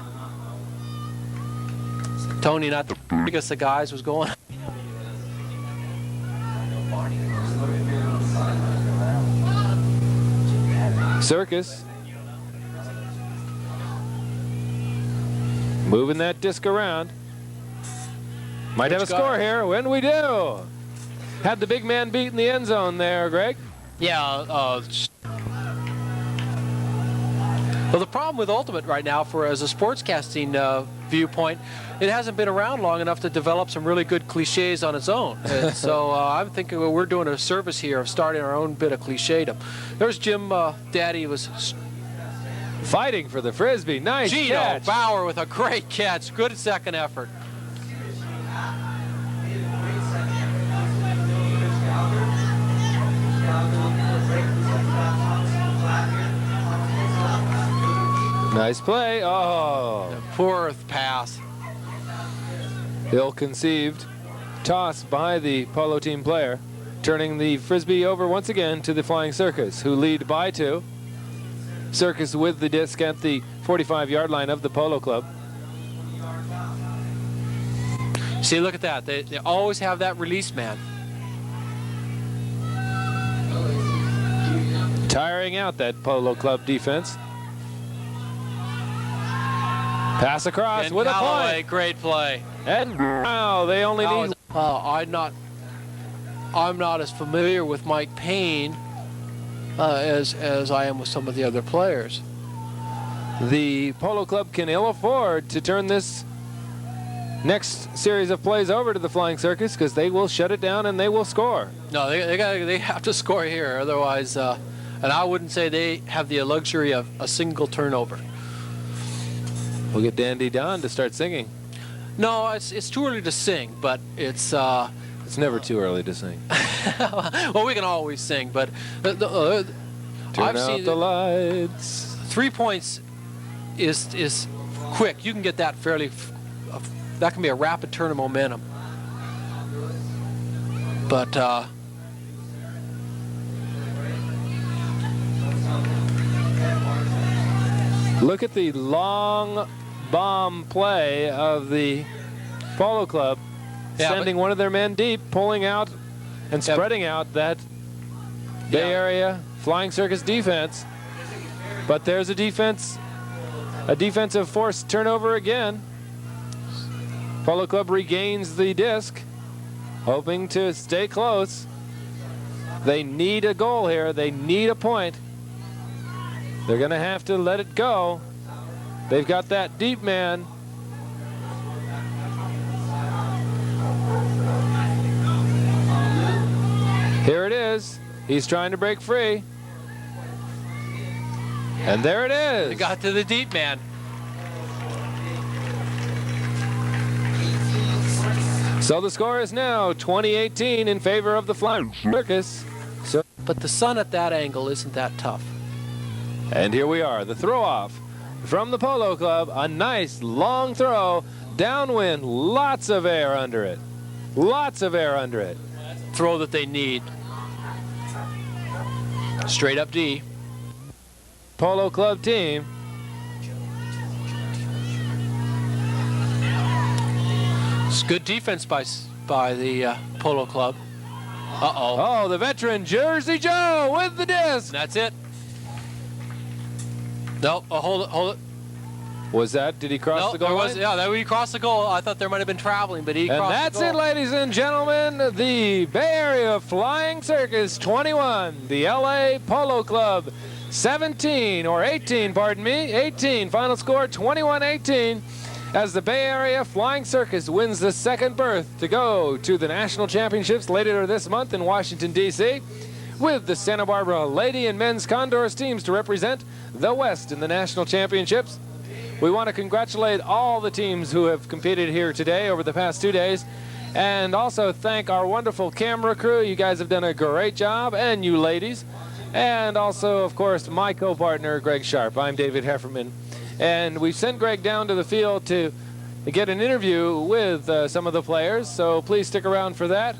Tony, not the biggest of guys, was going. Circus. Moving that disc around. Might have a score here. When we do. Had the big man beat in the end zone there, Greg. Yeah. Well, the problem with Ultimate right now, as a sportscasting viewpoint, it hasn't been around long enough to develop some really good cliches on its own. And so I'm thinking we're doing a service here of starting our own bit of clichédom. There's Jim. Daddy was fighting for the frisbee. Nice Gino catch. Bauer with a great catch. Good second effort. Nice play. Oh. The fourth pass. Ill-conceived toss by the Polo team player, turning the frisbee over once again to the Flying Circus, who lead by 2. Circus with the disc at the 45-yard line of the Polo Club. See, look at that. They always have that release man. Tiring out that Polo Club defense. Pass across with Callaway, a point. great play. And wow, they only need. I'm not as familiar with Mike Payne as I am with some of the other players. The Polo Club can ill afford to turn this next series of plays over to the Flying Circus, because they will shut it down and they will score. No, they have to score here, otherwise, and I wouldn't say they have the luxury of a single turnover. We'll get Dandy Don to start singing. No, it's too early to sing, but it's never too early to sing. Well, we can always sing, but Turn I've out seen the lights. 3 points is quick. You can get that fairly. That can be a rapid turn of momentum. But look at the long bomb play of the Polo Club, sending one of their men deep, pulling out and spreading out that Bay Area Flying Circus defense. But there's a defensive forced turnover again. Polo Club regains the disc, hoping to stay close. They need a goal here. They need a point. They're going to have to let it go. They've got that deep man. Here it is. He's trying to break free. And there it is. they got to the deep man. So the score is now 20-18 in favor of the Flying Circus. But the sun at that angle isn't that tough. And here we are, the throw off from the Polo Club. A nice long throw, downwind, lots of air under it. Lots of air under it. Throw that they need. Straight up D. Polo Club team. It's good defense by the Polo Club. Uh-oh. Oh, the veteran Jersey Joe with the disc. That's it. Nope. Oh, hold it. Was that? Did he cross the goal line? Yeah, that he crossed the goal. I thought there might have been traveling, but he crossed the goal. And that's it, ladies and gentlemen. The Bay Area Flying Circus 21, the LA Polo Club 17, or 18, pardon me, 18. Final score 21-18. As the Bay Area Flying Circus wins the second berth to go to the National Championships later this month in Washington, D.C., with the Santa Barbara Lady and Men's Condors teams to represent the West in the National Championships. We want to congratulate all the teams who have competed here today over the past 2 days, and also thank our wonderful camera crew. You guys have done a great job, and you ladies. And also, of course, my co-partner, Greg Sharp. I'm David Hefferman. And we've sent Greg down to the field to get an interview with some of the players, so please stick around for that.